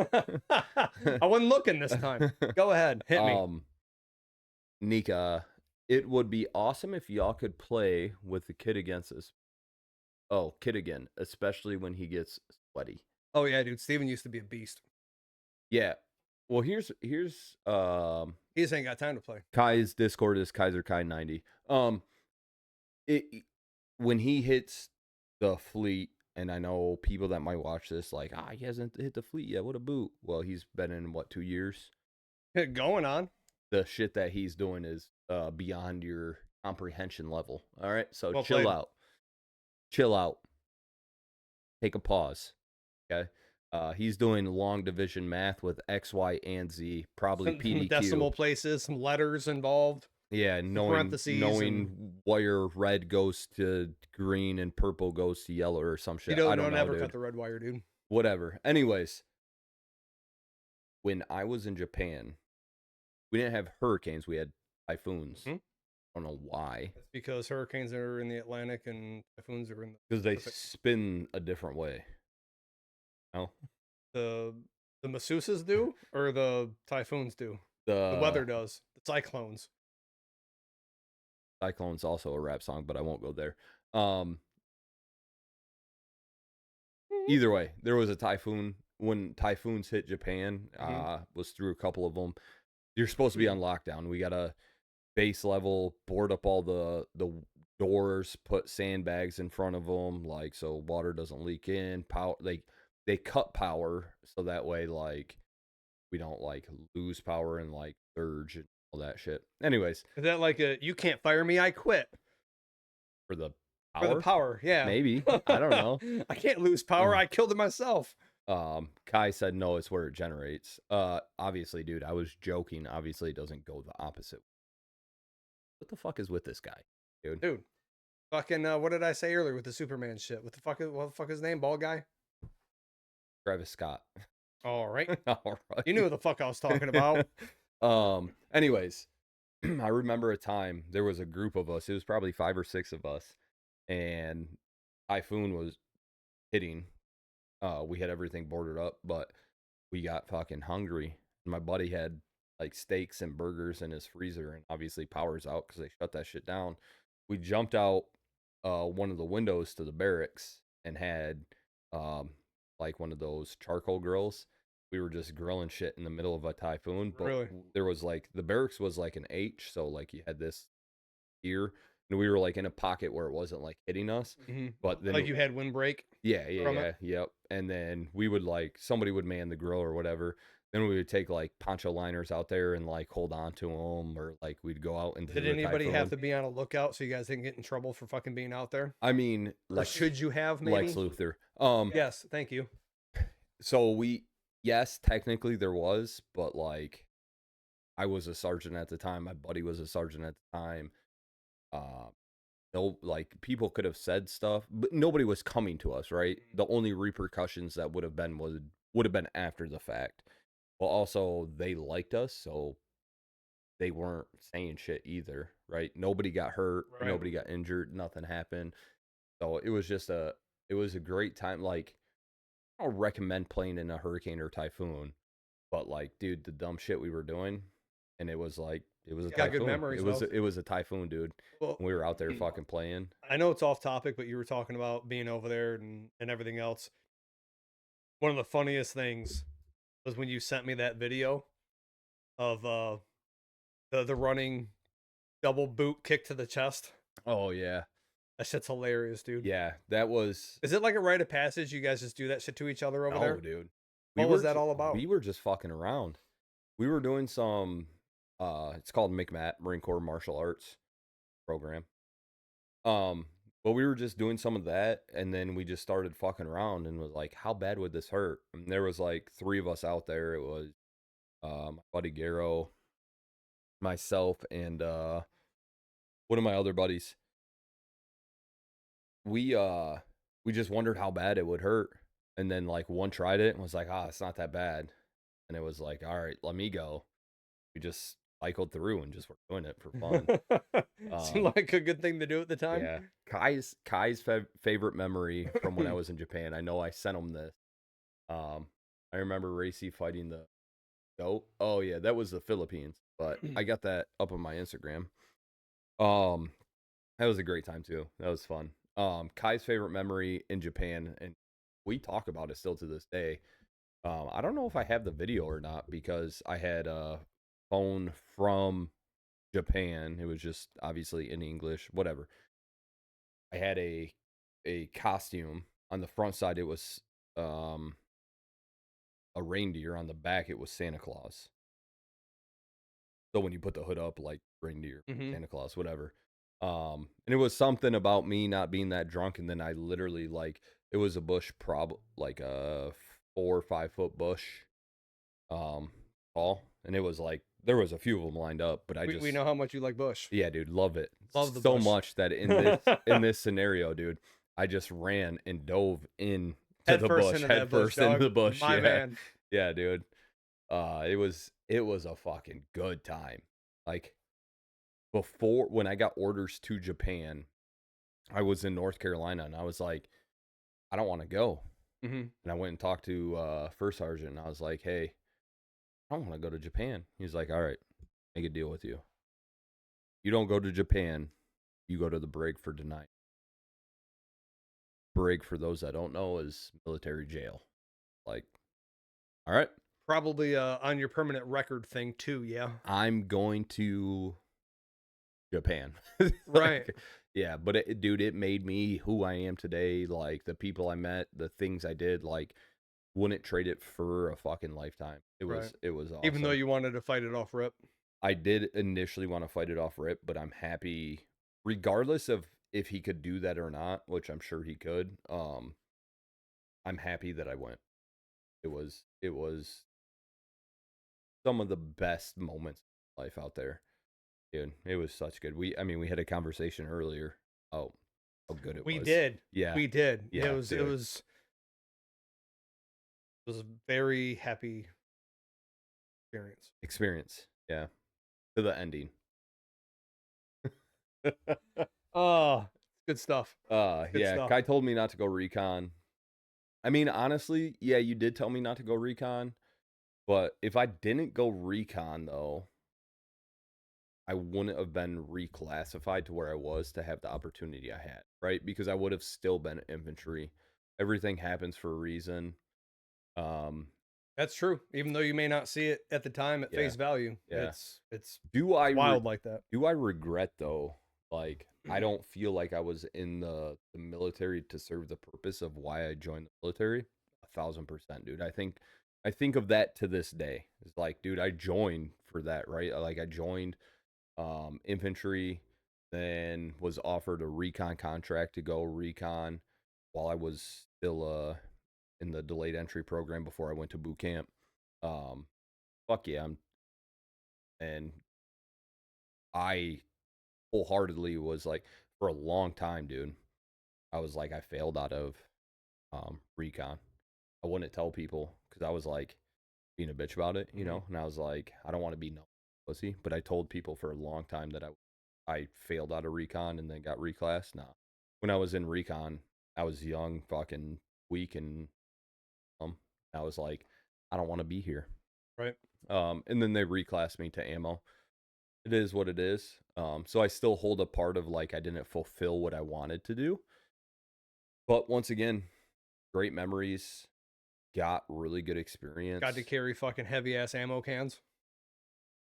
I wasn't looking this time. Go ahead. Hit me. Nika, it would be awesome if y'all could play with the kid against us. Oh, kid again, especially when he gets sweaty. Oh, yeah, dude. Steven used to be a beast. Yeah. Well, here's He just ain't got time to play. Kai's Discord is Kaiser Kai 90. It when he hits the fleet, and I know people that might watch this like, he hasn't hit the fleet yet. What a boot. Well, he's been in what, 2 years? Going on. The shit that he's doing is beyond your comprehension level. All right, so Well chill played. out. Chill out. Take a pause. Okay. He's doing long division math with X, Y, and Z, probably Some PDQ. decimal places, some letters involved. Yeah, knowing parentheses where red goes to green and purple goes to yellow or some shit. You I don't don't know, ever dude. cut the red wire, dude. Whatever. Anyways, when I was in Japan, we didn't have hurricanes. We had typhoons. Mhm. I don't know why. That's because hurricanes are in the Atlantic and typhoons are in the Because they Pacific. spin a different way. No? The masseuses do, or the typhoons do. The weather does. The cyclones. Cyclone's also a rap song, but I won't go there. Either way, there was a typhoon. When typhoons hit Japan, was through a couple of them. You're supposed to be on lockdown. We got a base level, board up all the doors, put sandbags in front of them, like so water doesn't leak in. Power, they cut power so that way like we don't like lose power and like surge and all that shit. Anyways, Is that like a you can't fire me, I quit? for the For power, the power, yeah. maybe, I don't know. I can't lose power. I killed it myself. Kai said no, it's where it generates. Obviously, dude, I was joking. Obviously, it doesn't go the opposite. What the fuck is with this guy, dude? Dude. Fucking what did I say earlier with the Superman shit? What the fuck is his name? Bald guy? Travis Scott. All right. All right. You knew what the fuck I was talking about. Anyways, I remember a time there was a group of us. It was probably 5 or 6 of us, and typhoon was hitting. We had everything boarded up, but we got fucking hungry. My buddy had like steaks and burgers in his freezer, and obviously power's out because they shut that shit down. We jumped out one of the windows to the barracks and had like one of those charcoal grills. We were just grilling shit in the middle of a typhoon, but Really? there was like the barracks was like an H, so like you had this here, and we were like in a pocket where it wasn't like hitting us. But then like you had windbreak. Yep. And then we would like somebody would man the grill or whatever. Then we would take like poncho liners out there and like hold on to them, or like we'd go out into. Did anybody have to be on a lookout so you guys didn't get in trouble for fucking being out there? I mean, Or should you have maybe? Lex Luthor. Yes, thank you. So yes, technically there was, but like I was a sergeant at the time. My buddy was a sergeant at the time. No, like people could have said stuff, but nobody was coming to us, right? The only repercussions that would have been after the fact. Well, also they liked us, so they weren't saying shit either, right? Nobody got hurt, Right. Nobody got injured, nothing happened. So it was a great time. Like I don't recommend playing in a hurricane or typhoon, but like, dude, the dumb shit we were doing, and it was a Got typhoon. good memories, It was a typhoon, dude. Well, We were out there fucking playing. I know it's off topic, but you were talking about being over there and everything else. One of the funniest things was when you sent me that video of the running double boot kick to the chest. Oh yeah, That shit's hilarious, dude. yeah. That was Is it like a rite of passage? You guys just do that shit to each other over there? dude. What was that all about? we were just fucking around. We were doing some it's called MCMAT, Marine Corps Martial Arts program. Um, but we were just doing some of that, and then we just started fucking around and was like, how bad would this hurt? And there was like three of us out there. It was my buddy Garrow, myself, and one of my other buddies. We just wondered how bad it would hurt. And then like one tried it and was like, it's not that bad. And it was like, all right, let me go. We just cycled through and just were doing it for fun. Seemed like a good thing to do at the time. Yeah. Kai's favorite memory from when I was in Japan. I know I sent him this. I remember Racy fighting the goat. Oh yeah, that was the Philippines, but I got that up on my Instagram. That was a great time too. That was fun. Kai's favorite memory in Japan, and we talk about it still to this day. I don't know if I have the video or not because I had a phone from Japan. It was just obviously in English, whatever. I had a costume. On the front side it was a reindeer, on the back it was Santa Claus. So when you put the hood up, like reindeer, Santa Claus, whatever. And it was something about me not being that drunk, and then I literally like it was a bush, like a 4 or 5 foot bush, tall, and it was like there was a few of them lined up, but we know how much you like bush. Yeah, dude, love it. Love the so bush. much that in this scenario, dude, I just ran and dove in to Head the first bush, into head that bush, first into dog. the bush. My Yeah, man. yeah, dude. It was a fucking good time. Like before, when I got orders to Japan, I was in North Carolina, and I was like, I don't want to go. And I went and talked to First Sergeant, and I was like, hey, I don't want to go to Japan. He was like, all right, make a deal with you. You don't go to Japan, you go to the brig for tonight. Brig, for those that don't know, is military jail. Like, all right. Probably on your permanent record thing too, yeah. I'm going to Japan. Right. Yeah, but dude, it made me who I am today. Like the people I met, the things I did, like wouldn't trade it for a fucking lifetime. It was awesome. Even though you wanted to fight it off rip. I did initially want to fight it off rip, but I'm happy regardless of if he could do that or not, which I'm sure he could. I'm happy that I went. It was some of the best moments of life out there. Dude, it was such good. We had a conversation earlier. Oh, how good it was. We did. Yeah. We did. Yeah, it was a very happy experience. Yeah. To the ending. Oh, good stuff. Good yeah. stuff. Kai told me not to go recon. I mean, honestly, yeah, you did tell me not to go recon, but if I didn't go recon though, I wouldn't have been reclassified to where I was to have the opportunity I had, right? Because I would have still been infantry. Everything happens for a reason. That's true. Even though you may not see it at the time at face value, it's wild like that. Do I regret though? Like, I don't feel like I was in the military to serve the purpose of why I joined the military. 1,000%, dude. I think of that to this day. It's like, dude, I joined for that, right? Like, I joined infantry, then was offered a recon contract to go recon while I was still in the delayed entry program before I went to boot camp. Fuck yeah, and I wholeheartedly was like, for a long time, dude, I was like, I failed out of recon. I wouldn't tell people because I was like being a bitch about it, you know, and I was like, I don't want to be no pussy, but I told people for a long time that I failed out of recon and then got reclassed. Nah, when I was in recon, I was young, fucking weak, and I was like, I don't want to be here. Right. And then they reclassed me to ammo. It is what it is. So I still hold a part of like I didn't fulfill what I wanted to do. But once again, great memories. Got really good experience. Got to carry fucking heavy ass ammo cans.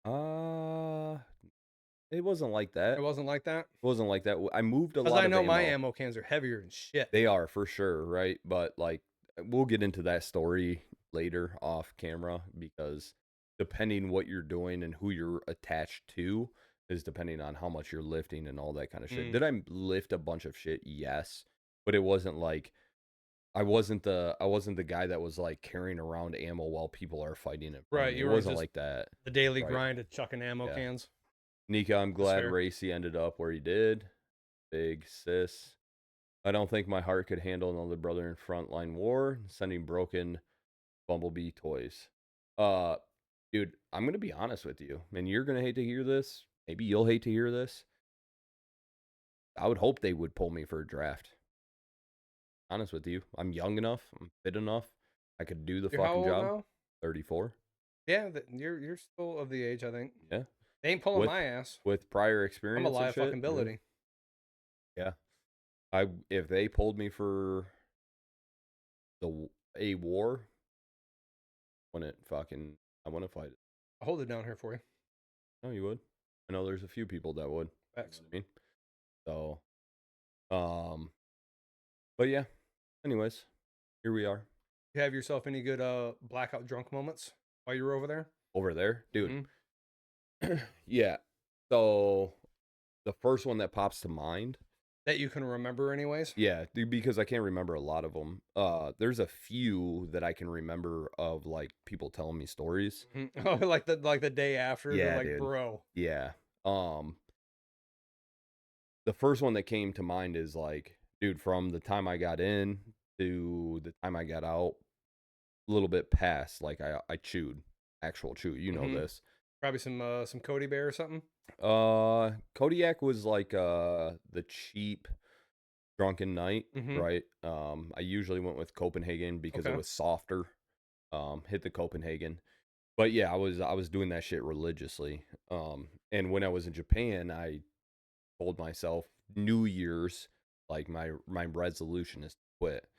It wasn't like that. It wasn't like that. It wasn't like that. I moved a lot. Because I know my ammo cans are heavier than shit. They are for sure, right? But like, we'll get into that story later off camera because depending what you're doing and who you're attached to is depending on how much you're lifting and all that kind of shit. Mm. Did I lift a bunch of shit? Yes, but it wasn't like I wasn't the guy that was like carrying around ammo while people are fighting in front of Right, me. you It were wasn't just like that. the daily Right. grind of chucking ammo Yeah. cans. Nika, I'm That's glad fair. Racy ended up where he did. Big sis. I don't think my heart could handle another brother in frontline war sending broken Bumblebee toys. Uh, dude, I'm gonna be honest with you, and you're gonna hate to hear this. Maybe you'll hate to hear this. I would hope they would pull me for a draft. Honest with you, I'm young enough, I'm fit enough, I could do the You're how fucking old job. now? 34. Yeah, you're still of the age, I think. Yeah, They ain't pulling with my ass. prior I'm a experience and shit. liability. Yeah. If they pulled me for a war, wouldn't fucking I wouldn't fight it. I'll hold it down here for you. No, you would. I know there's a few people that would. You know Facts. what I mean? So, um, but yeah. Anyways, here we are You have yourself any good blackout drunk moments while you were over there? over there, dude. Mhm. Yeah. So the first one that pops to mind, That you can remember, anyways. yeah, dude, because I can't remember a lot of them. There's a few that I can remember of like people telling me stories. Mhm. Oh, like the day after, they're Yeah, like, dude. bro. Yeah. The first one that came to mind is like, dude, from the time I got in to the time I got out, a little bit past, like I chewed, actual chew. You know Mhm. this. Probably some Cody Bear or something. Kodiak was like the cheap drunken night, Mhm. right? I usually went with Copenhagen because it Okay. was softer. Hit the Copenhagen. But yeah, I was doing that shit religiously. And when I was in Japan, I told myself New Year's, like my resolution is to quit.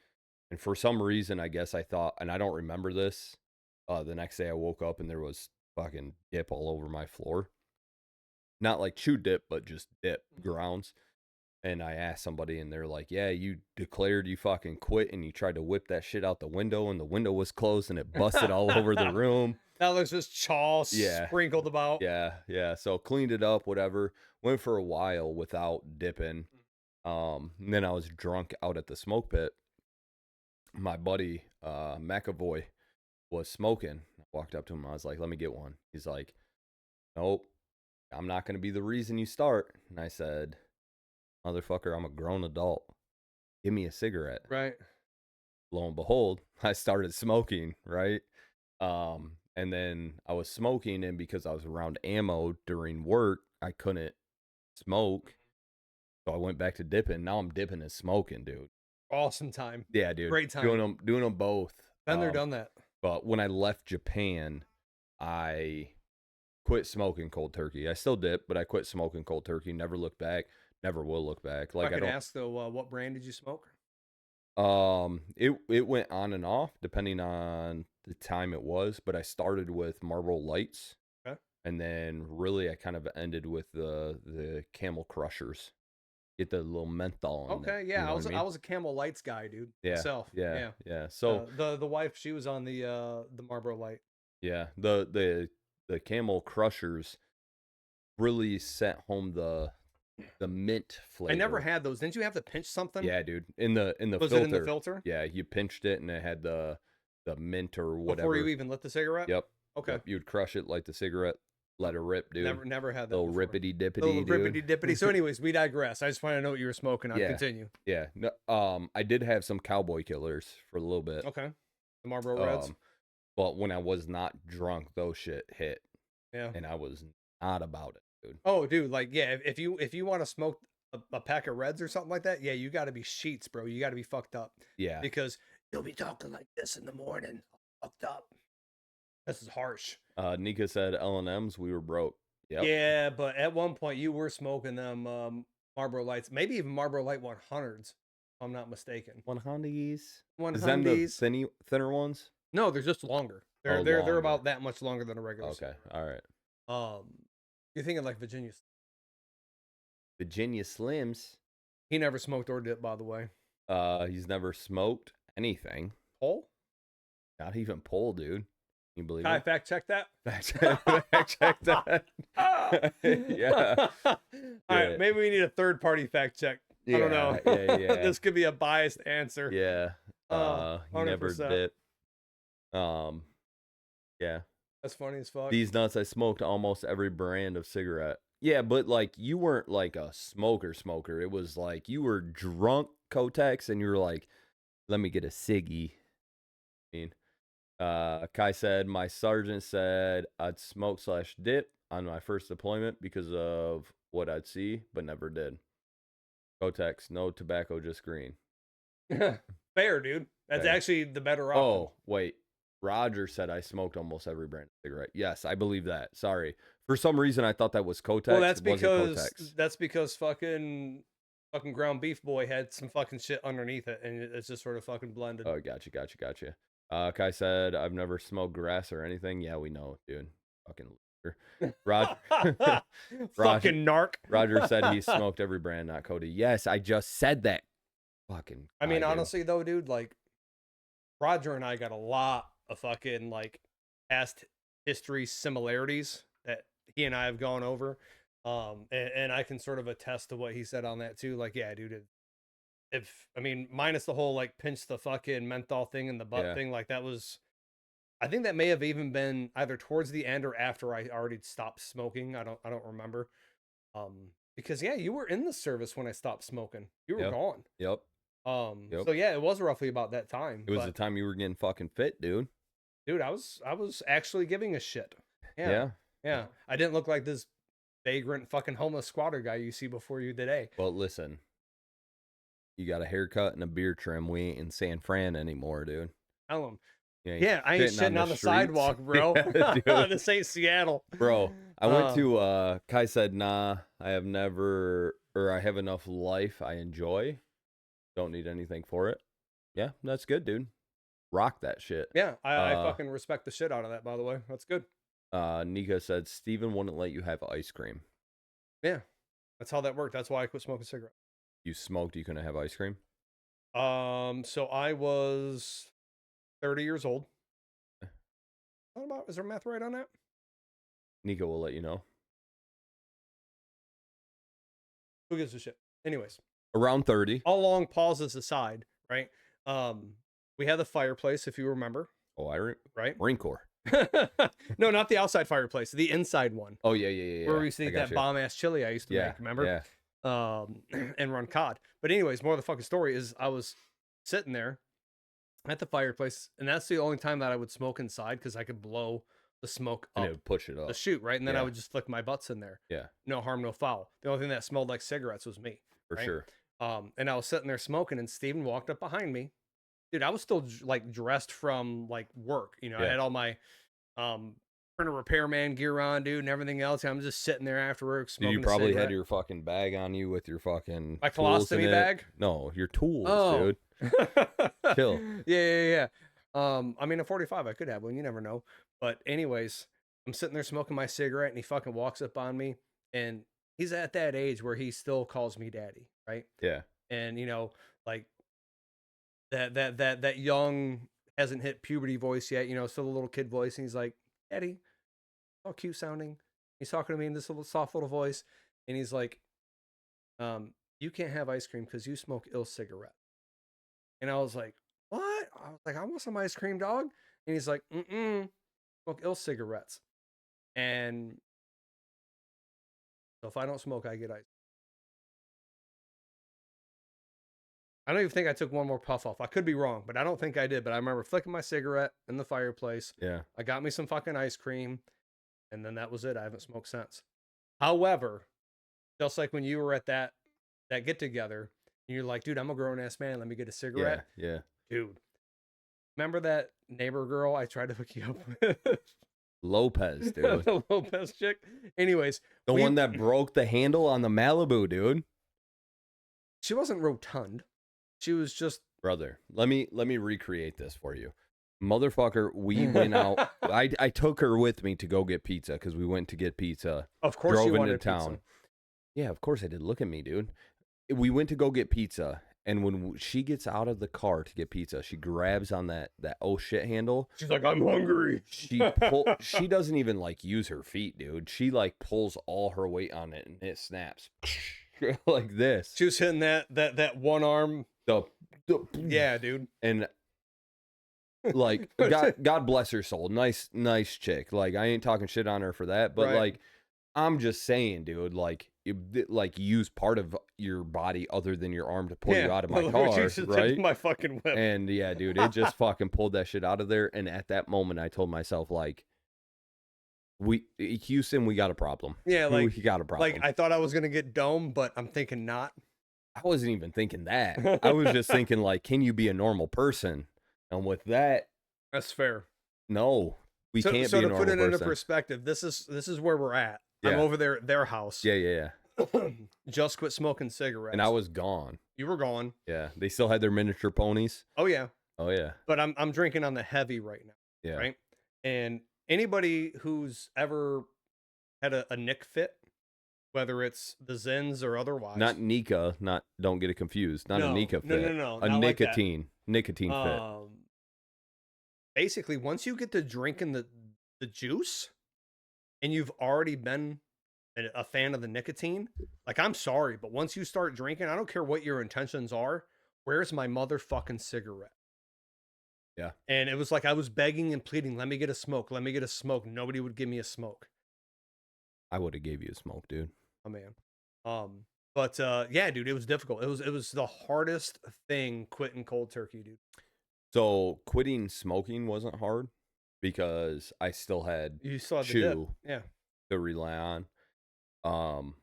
And for some reason, I guess I thought, and I don't remember this. The next day I woke up and there was fucking dip all over my floor. Not like chew dip, but just dip Mhm. grounds. And I asked somebody, and they're like, "Yeah, you declared you fucking quit, and you tried to whip that shit out the window, and the window was closed, and it busted all over the room." Now there's just chaw Yeah, sprinkled about. yeah. So cleaned it up, whatever. Went for a while without dipping. And then I was drunk out at the smoke pit. My buddy McAvoy was smoking. I walked up to him. I was like, "Let me get one." He's like, "Nope, I'm not going to be the reason you start." And I said, "Motherfucker, I'm a grown adult. Give me a cigarette." Right. Lo and behold, I started smoking, right? And then I was smoking, and because I was around ammo during work, I couldn't smoke. So I went back to dipping. Now I'm dipping and smoking, dude. Awesome time. Yeah, dude. Great time. Doing them both. Been there, done that. But when I left Japan, I quit smoking cold turkey. I still dip, but I quit smoking cold turkey. Never looked back. Never will look back. If I Like I could don't. ask though, what brand did you smoke? It went on and off depending on the time it was, but I started with Marlboro Lights, Okay. and then really I kind of ended with the Camel Crushers. Get the little menthol in there. Okay, You yeah, know what I I mean? was a Camel Lights guy, dude. Yeah, Myself. yeah, Yeah. yeah. So The wife, she was on the Marlboro Light. yeah, the Camel Crushers really sent home the mint I never flavor. had those. Didn't you have to pinch something? Yeah, dude. In the Was it in the filter. filter Yeah, you pinched it and it had the mint or before you whatever. even lit the cigarette? Yep. Okay. Yep. You'd crush it like the cigarette, let it rip, dude. Never had that Little before. rippity Little dippity, dude. rippity dippity. So, anyways, we digress. I just want to know what you were smoking on. Yeah. Continue. Yeah. No, I did have some cowboy killers for a little bit. Okay. The Marlboro Reds. But when I was not drunk, those shit hit. Yeah. And I was not about it, dude. Oh, dude, like yeah, if you want to smoke a pack of Reds or something like that, yeah, you got to be sheets, bro. You got to be fucked up Yeah. because you'll be talking like this in the morning, fucked up. This is harsh. Nika said L&M's, we were broke. Yep. Yeah, but at one point you were smoking them Marlboro Lights, maybe even Marlboro Light 100s, if I'm not mistaken. 100s. One Is them the hundies. thinner ones? No, they're just longer. They're Oh, they're longer. about that much longer than a regular. Okay. All right. You're thinking like Virginia. Virginia Slims. He never smoked or dipped, by the way. He's never smoked anything. Paul? Not even poll, dude. Can you believe Can I it? fact check that? Fact check that. Yeah. All right, Yeah. maybe we need a third party fact check. I don't know. Yeah. This could be a biased answer. Yeah. He never 100%. did. Um, yeah. That's funny as fuck. These nuts, I smoked almost every brand of cigarette. Yeah, but like you weren't like a smoker. It was like you were drunk, Kotex, and you were like, let me get a ciggy. I mean, Kai said, my sergeant said I'd smoke / dip on my first deployment because of what I'd see, but never did. Kotex, no tobacco, just green. Fair, dude. That's Okay. actually the better option. Oh, wait. Roger said I smoked almost every brand of cigarette. Yes, I believe that. Sorry. For some reason, I thought that was Kotex. Well, It wasn't Kotex. that's because fucking ground beef boy had some fucking shit underneath it, and it's just sort of fucking blended. Oh, gotcha. Kai said I've never smoked grass or anything. Yeah, we know, dude. Fucking loser. Roger, fucking narc. Roger said he smoked every brand, not Cody. Yes, I just said that. Fucking. I mean, dude. honestly though, dude, like Roger and I got a lot of fucking like past history similarities that he and I have gone over. And I can sort of attest to what he said on that too. Like, yeah, dude, if I mean, minus the whole like pinch the fucking menthol thing and the butt thing, like that was, I think that may have even been either towards the end or after I already stopped smoking. I don't remember. Because yeah, you were in the service when I stopped smoking. You were gone. Yep. So yeah, it was roughly about that time. It was the time you were getting fucking fit, dude. Dude, I was actually giving a shit. Yeah. I didn't look like this vagrant fucking homeless squatter guy you see before you today. Well, listen. You got a haircut and a beard trim. We ain't in San Fran anymore, dude. Tell him. Yeah, I ain't shitting on the sidewalk, bro. Yeah, this ain't Seattle. Bro, I went to Kai said, nah, I have never, or I have enough life I enjoy. Don't need anything for it. Yeah, that's good, dude. Rock that shit. Yeah, I fucking respect the shit out of that, by the way. That's good. Nika said Steven wouldn't let you have ice cream. Yeah, that's how that worked. That's why I quit smoking cigarettes. You smoked, you couldn't have ice cream? So I was 30 years old. What about, is there math right on that? Nika will let you know. Who gives a shit? Anyways. Around 30. All long pauses aside, right? We had the fireplace, if you remember. Oh, right? Marine Corps. No, not the outside fireplace, the inside one. Oh, yeah. Where we used to eat that bomb-ass chili I used to make, remember? Yeah. And run COD. But anyways, more of the fucking story is I was sitting there at the fireplace, and that's the only time that I would smoke inside because I could blow the smoke up. And it would push it up. The chute, right? And then I would just flick my butts in there. Yeah. No harm, no foul. The only thing that smelled like cigarettes was me. For sure. And I was sitting there smoking, and Steven walked up behind me. Dude, I was still like dressed from like work. You know, I had all my printer repairman gear on, dude, and everything else. I'm just sitting there after work smoking. You probably had your fucking bag on you with your fucking my colostomy bag. No, your tools, dude. Chill. Yeah. I mean, a 45, I could have one. You never know. But anyways, I'm sitting there smoking my cigarette, and he fucking walks up on me, and he's at that age where he still calls me daddy, right? Yeah. And you know, like that young, hasn't hit puberty voice yet, you know, still a little kid voice, and he's like, Daddy, all cute sounding. He's talking to me in this little soft little voice, and he's like, you can't have ice cream because you smoke ill cigarette. And I was like, what? I was like, I want some ice cream, dog. And he's like, smoke ill cigarettes. And so if I don't smoke, I get ice. I don't even think I took one more puff off. I could be wrong, but I don't think I did. But I remember flicking my cigarette in the fireplace. Yeah. I got me some fucking ice cream, and then that was it. I haven't smoked since. However, just like when you were at that get together, you're like, dude, I'm a grown ass man. Let me get a cigarette. Yeah. Dude, remember that neighbor girl I tried to hook you up with? Lopez, dude. The Lopez chick. Anyways, the one that broke the handle on the Malibu, dude. She wasn't rotund. She was just, brother. Let me recreate this for you, motherfucker. We went out. I took her with me to go get pizza because we went to get pizza. Of course, drove you into wanted town. pizza. Yeah, of course I did. Look at me, dude. We went to go get pizza, And when she gets out of the car to get pizza, she grabs on that oh shit handle. She's like, I'm hungry. She doesn't even like use her feet, dude. She like pulls all her weight on it and it snaps like this. She was hitting that one arm. The, Yeah, dude. and like God bless her soul. Nice chick. Like I ain't talking shit on her for that, but Right. like I'm just saying, dude, like use part of your body other than your arm to pull you out of my car, right? My fucking whip. And yeah, dude, it just fucking pulled that shit out of there. And at that moment, I told myself, like, Houston, we got a problem. Yeah, like we got a problem. Like I thought I was gonna get domed, but I'm thinking not. I wasn't even thinking that. I was just thinking, like, can you be a normal person? And with that, That's fair. no, we can't be a normal person. So to put it into perspective, this is where we're at. Yeah. I'm over there at their house. Yeah. Just quit smoking cigarettes. And I was gone. You were gone. Yeah, they still had their miniature ponies. Oh yeah. Oh yeah. But I'm drinking on the heavy right now. Yeah. Right. And anybody who's ever had a Nick fit, whether it's the Zins or otherwise, Not Nika. Don't get it confused. Not a Nika fit. No. A not like that. nicotine fit. Basically, once you get to drinking the juice, and you've already been a fan of the nicotine, like I'm sorry, but once you start drinking, I don't care what your intentions are. Where's my motherfucking cigarette? Yeah. And it was like I was begging and pleading, let me get a smoke, let me get a smoke. Nobody would give me a smoke. I would have gave you a smoke, dude. Oh man. But yeah, dude, it was difficult. It was the hardest thing quitting cold turkey, dude. So quitting smoking wasn't hard because I still had You saw the dip. chew Yeah. to rely on.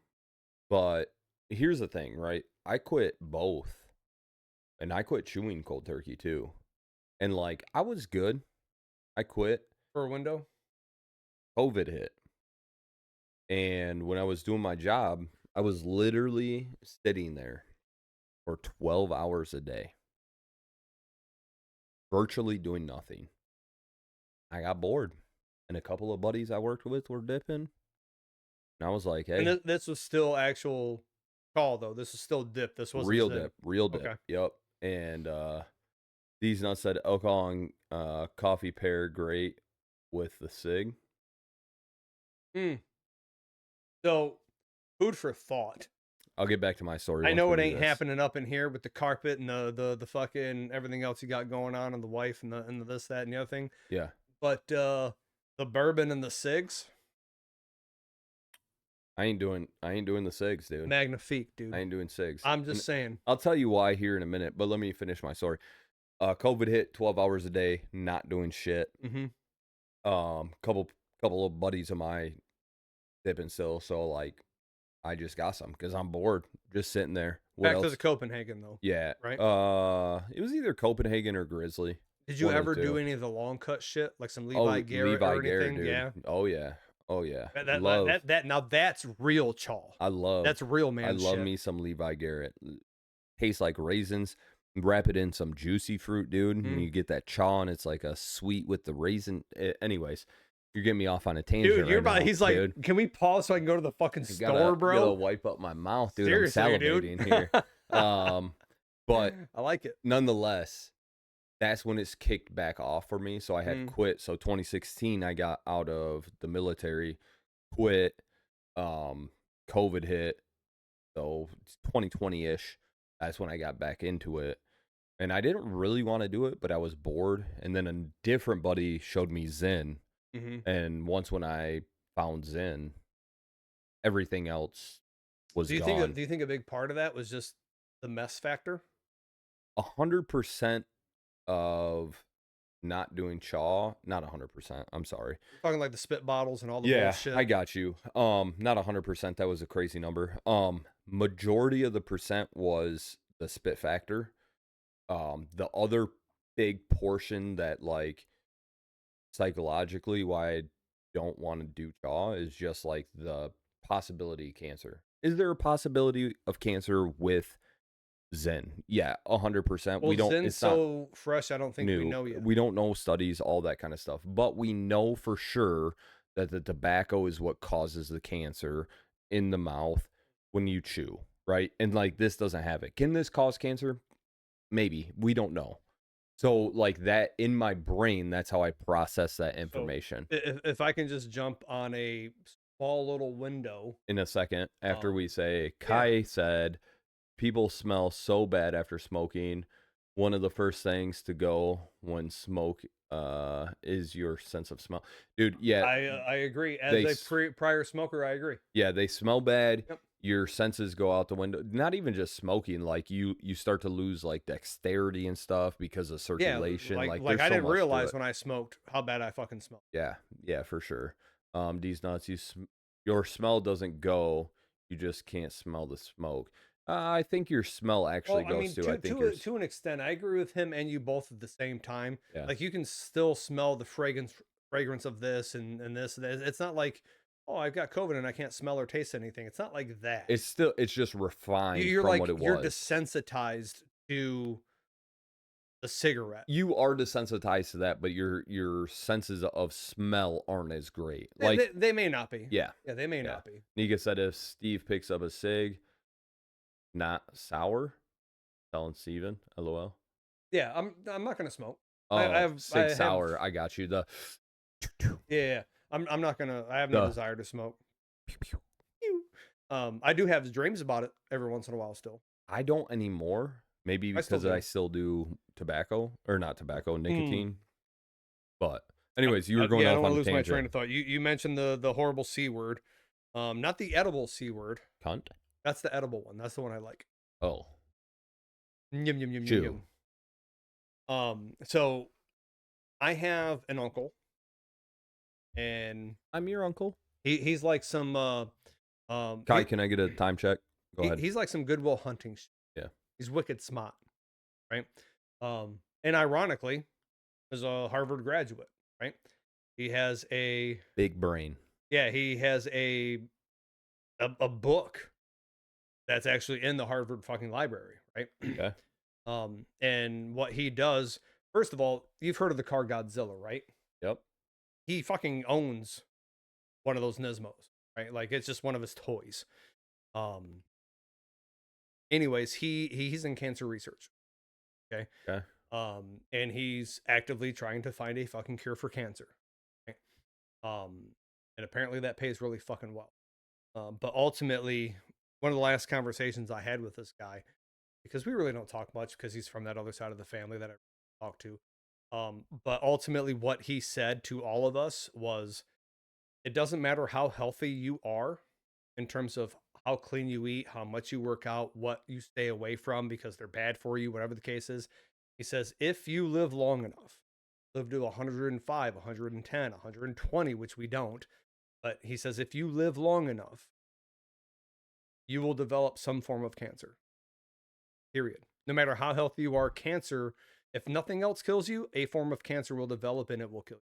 But here's the thing, right? I quit both. And I quit chewing cold turkey too. And like I was good. I quit. For a window? COVID hit. And when I was doing my job, I was literally sitting there for 12 hours a day, virtually doing nothing. I got bored. And a couple of buddies I worked with were dipping. And I was like, hey. And this was still actual call, though. This is still dip. This wasn't real Zen. dip. Real dip. Okay. Yep. And these nuts said alcohol and coffee pair great with the cig. So, food for thought. I'll get back to my story. I know it we do ain't this. happening up in here with the carpet and the fucking everything else you got going on, and the wife and the this, that, and the other thing. Yeah. But the bourbon and the cigs, I ain't doing the cigs, dude. magnifique, dude. I ain't doing cigs. I'm just saying. I'll tell you why here in a minute, but let me finish my story. COVID hit, 12 hours a day, not doing shit. Couple of buddies of mine dipping still, so like I just got some because I'm bored, just sitting there. What Back else? to the Copenhagen though. Yeah. Right? It was either Copenhagen or Grizzly. Did you one of ever the do two. any of the long cut shit, like some Levi Garrett or anything? dude. Yeah. Oh yeah. Love. That now that's real chaw. That's real man. I love shit. me some Levi Garrett. Tastes like raisins. Wrap it in some juicy fruit, dude. And you get that chaw, and it's like a sweet with the raisin. Anyways, you're getting me off on a tangent. Dude, you're right about. now, He's like, dude. can we pause so I can go to the fucking store, Gotta bro? wipe up my mouth, dude. Seriously, I'm salivating dude. here. But I like it. nonetheless, that's when it's kicked back off for me. So I had Mm. quit. So 2016, I got out of the military, quit. COVID hit. So 2020-ish, that's when I got back into it. And I didn't really want to do it, but I was bored. And then a different buddy showed me Zen. Mm-hmm. And once when I found Zen, everything else was Do you gone. think a big part of that was just the mess factor? 100% of not doing chaw, not 100%. I'm sorry. Talking like the spit bottles and all the Yeah, bullshit. I got you. Not 100%. That was a crazy number. Majority of the percent was the spit factor. The other big portion that like psychologically why I don't want to do chaw is just like the possibility of cancer. Is there a possibility of cancer with Zen? Yeah, 100%. Well, We don't. Zen's It's not so fresh. I don't think new. we know yet. We don't know studies, all that kind of stuff. But we know for sure that the tobacco is what causes the cancer in the mouth when you chew, right? And like this doesn't have it. Can this cause cancer? maybe we don't know. So like that in my brain, that's how I process that So information. if I can just jump on a small little window, In a second, after um, we say, yeah, Kai said, people smell so bad after smoking. One of the first things to go when smoke is your sense of smell. Dude, yeah, I agree. As they a prior smoker, I agree. yeah, they smell bad. Yep. Your senses go out the window. Not even just smoking, like you start to lose like dexterity and stuff because of Yeah, circulation. Like like there's I so didn't much to realize it. when I smoked how bad I fucking smelled. Yeah, yeah, for sure. These nuts, your smell doesn't go. You just can't smell the smoke. I think your smell actually Well, I goes mean, too. I think your to an extent, I agree with him and you both at the same time. yeah. Like you can still smell the fragrance of this and this. And that. It's not like, oh, I've got COVID and I can't smell or taste anything. It's not like that. It's just refined You're from what like it you're was. desensitized to the cigarette. You are desensitized to that, but your senses of smell aren't as great. They, Like, they may not be. yeah, Yeah, they may yeah. not be. Nika said if Steve picks up a cig, not sour, telling Steven, LOL. Yeah, I'm not gonna smoke. Oh, I sig have sour. I got you. The yeah. I'm not gonna. I have no the desire to smoke. Pew. I do have dreams about it every once in a while still. I don't anymore. Maybe I still because I do. still do tobacco or not tobacco, Mm. nicotine. But anyways, you were going Yeah, I off don't want on to a lose my train tangent. of thought. You mentioned the horrible C word. Not the edible C word. Cunt. That's the edible one. That's the one I like. Oh, Yum yum yum yum chew. yum. So I have an uncle, and I'm your uncle. he's like some Kai, can I get a time check? Go ahead. he's like some Goodwill Hunting shit. Yeah. He's wicked smart, right? And ironically, is a Harvard graduate, right? He has a Big brain. yeah, he has a book that's actually in the Harvard fucking library, right? Okay. And what he does, first of all, you've heard of the car Godzilla, right? Yep. He fucking owns one of those Nismos, right? Like it's just one of his toys. Um, anyways, he's in cancer research, okay? Okay. And he's actively trying to find a fucking cure for cancer, right? And apparently that pays really fucking well. But ultimately, one of the last conversations I had with this guy, because we really don't talk much because he's from that other side of the family that I talk to. But ultimately, what he said to all of us was it doesn't matter how healthy you are in terms of how clean you eat, how much you work out, what you stay away from because they're bad for you, whatever the case is. He says, if you live long enough, live to 105, 110, 120, which we don't, but he says, if you live long enough, you will develop some form of cancer. Period. No matter how healthy you are, cancer, if nothing else kills you, a form of cancer will develop and it will kill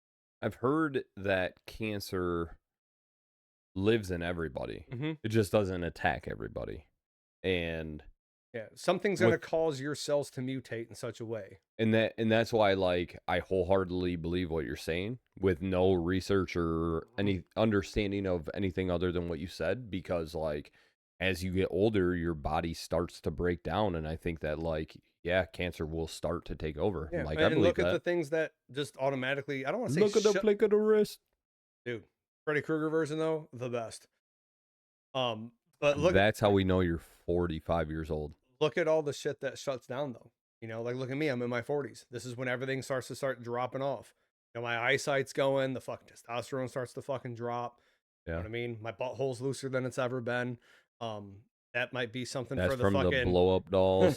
I've heard that cancer lives in everybody. you. Mm-hmm. It just doesn't attack everybody. And Yeah, something's going with to cause your cells to mutate in such a way. and that's why like I wholeheartedly believe what you're saying with no research or any understanding of anything other than what you said, because like as you get older your body starts to break down, and I think that like yeah, cancer will start to take over. Yeah, Like I and believe look at that. the things that just automatically, I don't want to say Look at the shut, flick of the wrist. dude. Freddy Krueger version though, the best. Um, but That's how we know you're 45 years old. look at all the shit that shuts down though. You know, like look at me, I'm in my 40s. This is when everything starts to start dropping off. You know, my eyesight's going, the fucking testosterone starts to fucking drop. You know Yeah. what I mean? My butthole's looser than it's ever been. Um, that might be something That's for the from the fucking blow up dolls.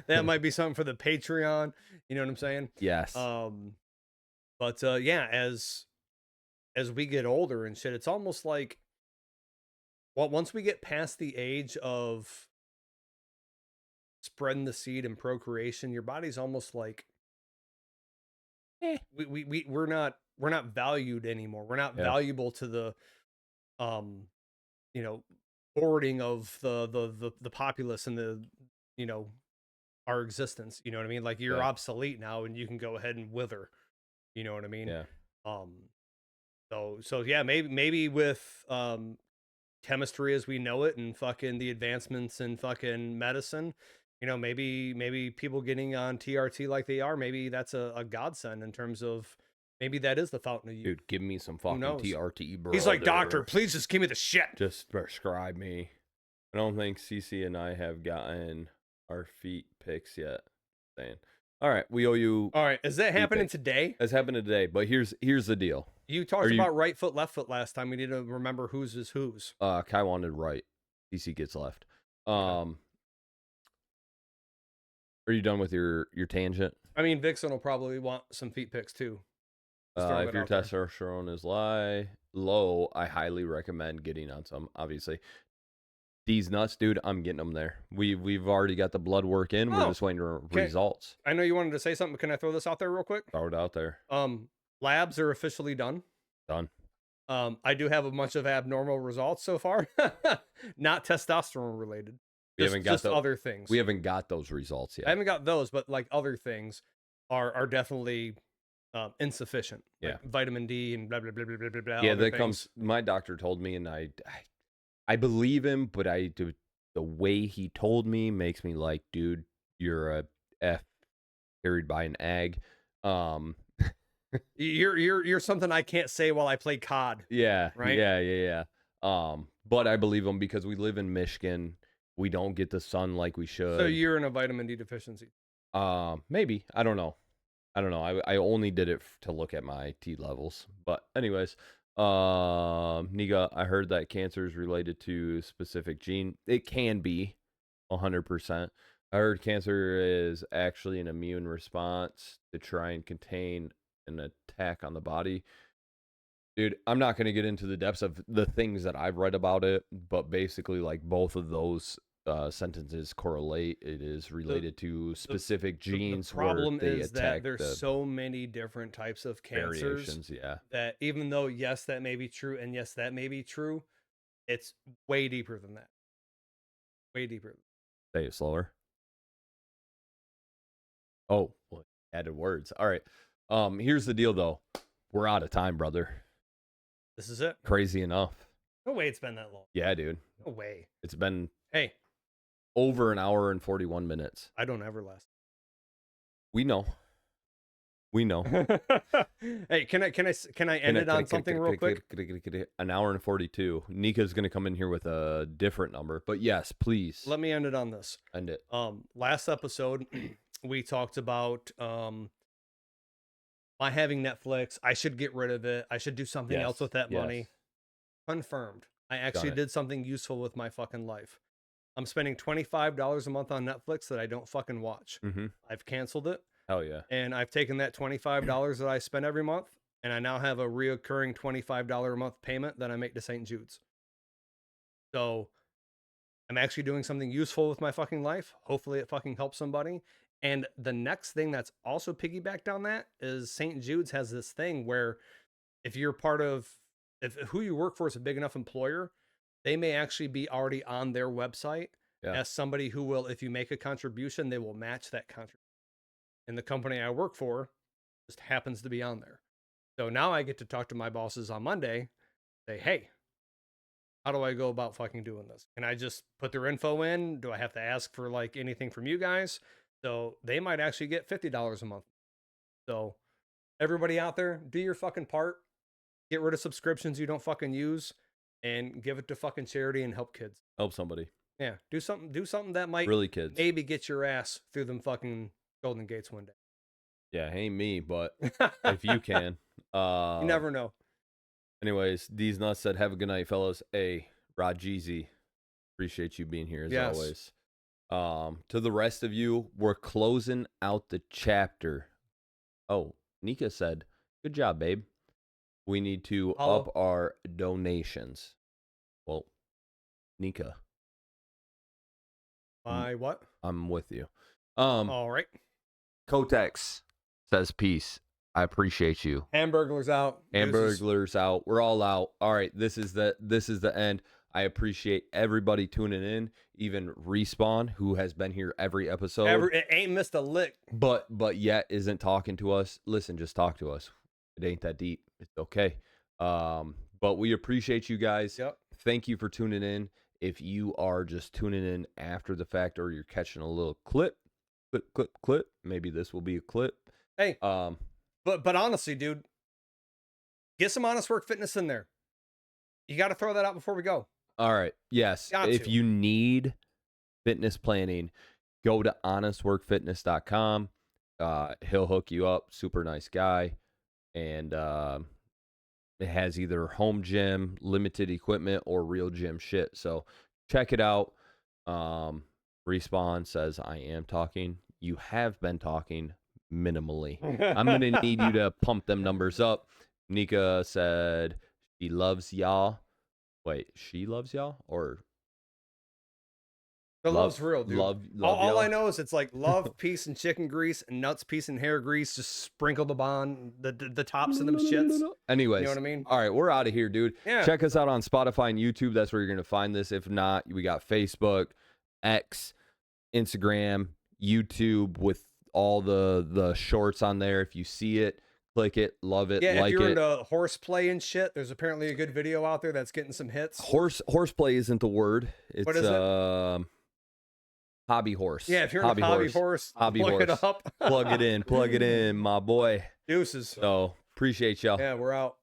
that might be something for the Patreon. You know what I'm saying? Yes. Um, but yeah, as we get older and shit, it's almost like well, once we get past the age of spreading the seed and procreation, your body's almost like Eh. we're not valued anymore. We're not Yeah. valuable to the um you know forwarding of the populace and the you know our existence. You know what I mean? Like you're Yeah. obsolete now, and you can go ahead and wither. You know what I mean? Yeah. Um. So yeah, maybe with chemistry as we know it and fucking the advancements in fucking medicine, You know, maybe people getting on TRT like they are, maybe that's a godsend in terms of maybe that is the fountain of youth. Dude, give me some Who fucking knows? TRT, He's like, doctor, brother. please just give me the shit. Just prescribe me. I don't think CC and I have gotten our feet pics yet. Saying, all right, we owe you. All right, is that feet happening pics. today? That's happening today. But here's the deal. You Are talked you? about right foot, left foot last time. We need to remember whose is whose. Kai wanted right. CC gets left. Okay. Are you done with your tangent? I mean, Vixen will probably want some feet pics too. If your testosterone is low, I highly recommend getting on some. Obviously, these nuts, dude, I'm getting them there. We've already got the blood work in. We're just waiting for results. I know you wanted to say something. Can I throw this out there real quick? Throw it out there. Labs are officially done. Done. I do have a bunch of abnormal results so far, not testosterone related. We haven't got other things. We haven't got those results yet. I haven't got those, but like other things are definitely insufficient. Yeah, like vitamin D and blah blah blah blah blah blah. Yeah, that comes. My doctor told me, and I believe him, but the way he told me makes me like, dude, you're a F carried by an egg. You're something I can't say while I play COD. Yeah, right. Yeah. But I believe him because we live in Michigan. We don't get the sun like we should. So you're in a vitamin D deficiency. Maybe. I don't know. I only did it to look at my T levels. But anyways, Niga, I heard that cancer is related to specific gene. It can be 100%. I heard cancer is actually an immune response to try and contain an attack on the body. Dude, I'm not going to get into the depths of the things that I've read about it, but basically, like, both of those sentences correlate. It is related to specific genes. The problem where they is that there's so many different types of cancers. Variations, yeah. That even though, yes, that may be true, and yes, that may be true, it's way deeper than that. Way deeper. Say it slower. Oh, well, added words. All right. Here's the deal, though. We're out of time, brother. This is it. Crazy enough. No way it's been that long. Yeah, dude. No way. It's been hey over an hour and 41 minutes. I don't ever last. We know. Hey, can I end it on something real quick? An hour and 42. Nika's gonna come in here with a different number, but yes, please. Let me end it on this. End it. Last episode we talked about my having Netflix. I should get rid of it. I should do something else with that money. Confirmed. I actually did something useful with my fucking life. I'm spending $25 a month on Netflix that I don't fucking watch. I've canceled it. Hell yeah. And I've taken that $25 that I spend every month, and I now have a reoccurring $25 a month payment that I make to St. Jude's. So I'm actually doing something useful with my fucking life. Hopefully it fucking helps somebody. And the next thing that's also piggybacked on that is St. Jude's has this thing where if you're part of, if who you work for is a big enough employer, they may actually be already on their website as somebody who will, if you make a contribution, they will match that contribution. And the company I work for just happens to be on there. So now I get to talk to my bosses on Monday, say, hey, how do I go about fucking doing this? Can I just put their info in? Do I have to ask for like anything from you guys? So they might actually get $50 a month. So everybody out there, do your fucking part. Get rid of subscriptions you don't fucking use and give it to fucking charity and help kids. Help somebody. Yeah, do something that might really kids maybe get your ass through them fucking Golden Gates one day. Yeah, ain't me, but if you can. You never know. Anyways, these nuts said, have a good night, fellas. Hey, Rod Jeezy, appreciate you being here as always. To the rest of you, we're closing out the chapter. Oh, Nika said, good job, babe. We need to up our donations. Well, Nika. What? I'm with you. All right. Kotex says peace. I appreciate you. Hamburglers out. Hamburglers out. We're all out. All right. This is the end. I appreciate everybody tuning in, even Respawn, who has been here every episode. It ain't missed a lick. But yet isn't talking to us. Listen, just talk to us. It ain't that deep. It's okay. But we appreciate you guys. Yep. Thank you for tuning in. If you are just tuning in after the fact, or you're catching a little clip, maybe this will be a clip. Hey, but honestly, dude, get some honest work fitness in there. You got to throw that out before we go. All right. Yes. If you need fitness planning, go to honestworkfitness.com. He'll hook you up. Super nice guy. And it has either home gym, limited equipment, or real gym shit. So check it out. Respawn says, I am talking. You have been talking minimally. I'm going to need you to pump them numbers up. Nika said she loves y'all. Wait, she loves y'all? Or the love's real, dude. Love all I know is it's like love, peace, and chicken grease, and nuts, peace, and hair grease. Just sprinkled upon the tops of them shits. Anyways, you know what I mean? All right, we're out of here, dude. Yeah. Check us out on Spotify and YouTube. That's where you're gonna find this. If not, we got Facebook, X, Instagram, YouTube with all the shorts on there. If you see it, click it, love it, yeah, like if you're it. into horseplay and shit, there's apparently a good video out there that's getting some hits. Horseplay isn't the word. It's what is it? Hobby horse. Yeah, if you're in a hobby horse, look it up. Plug it in, my boy. Deuces. So appreciate y'all. Yeah, we're out.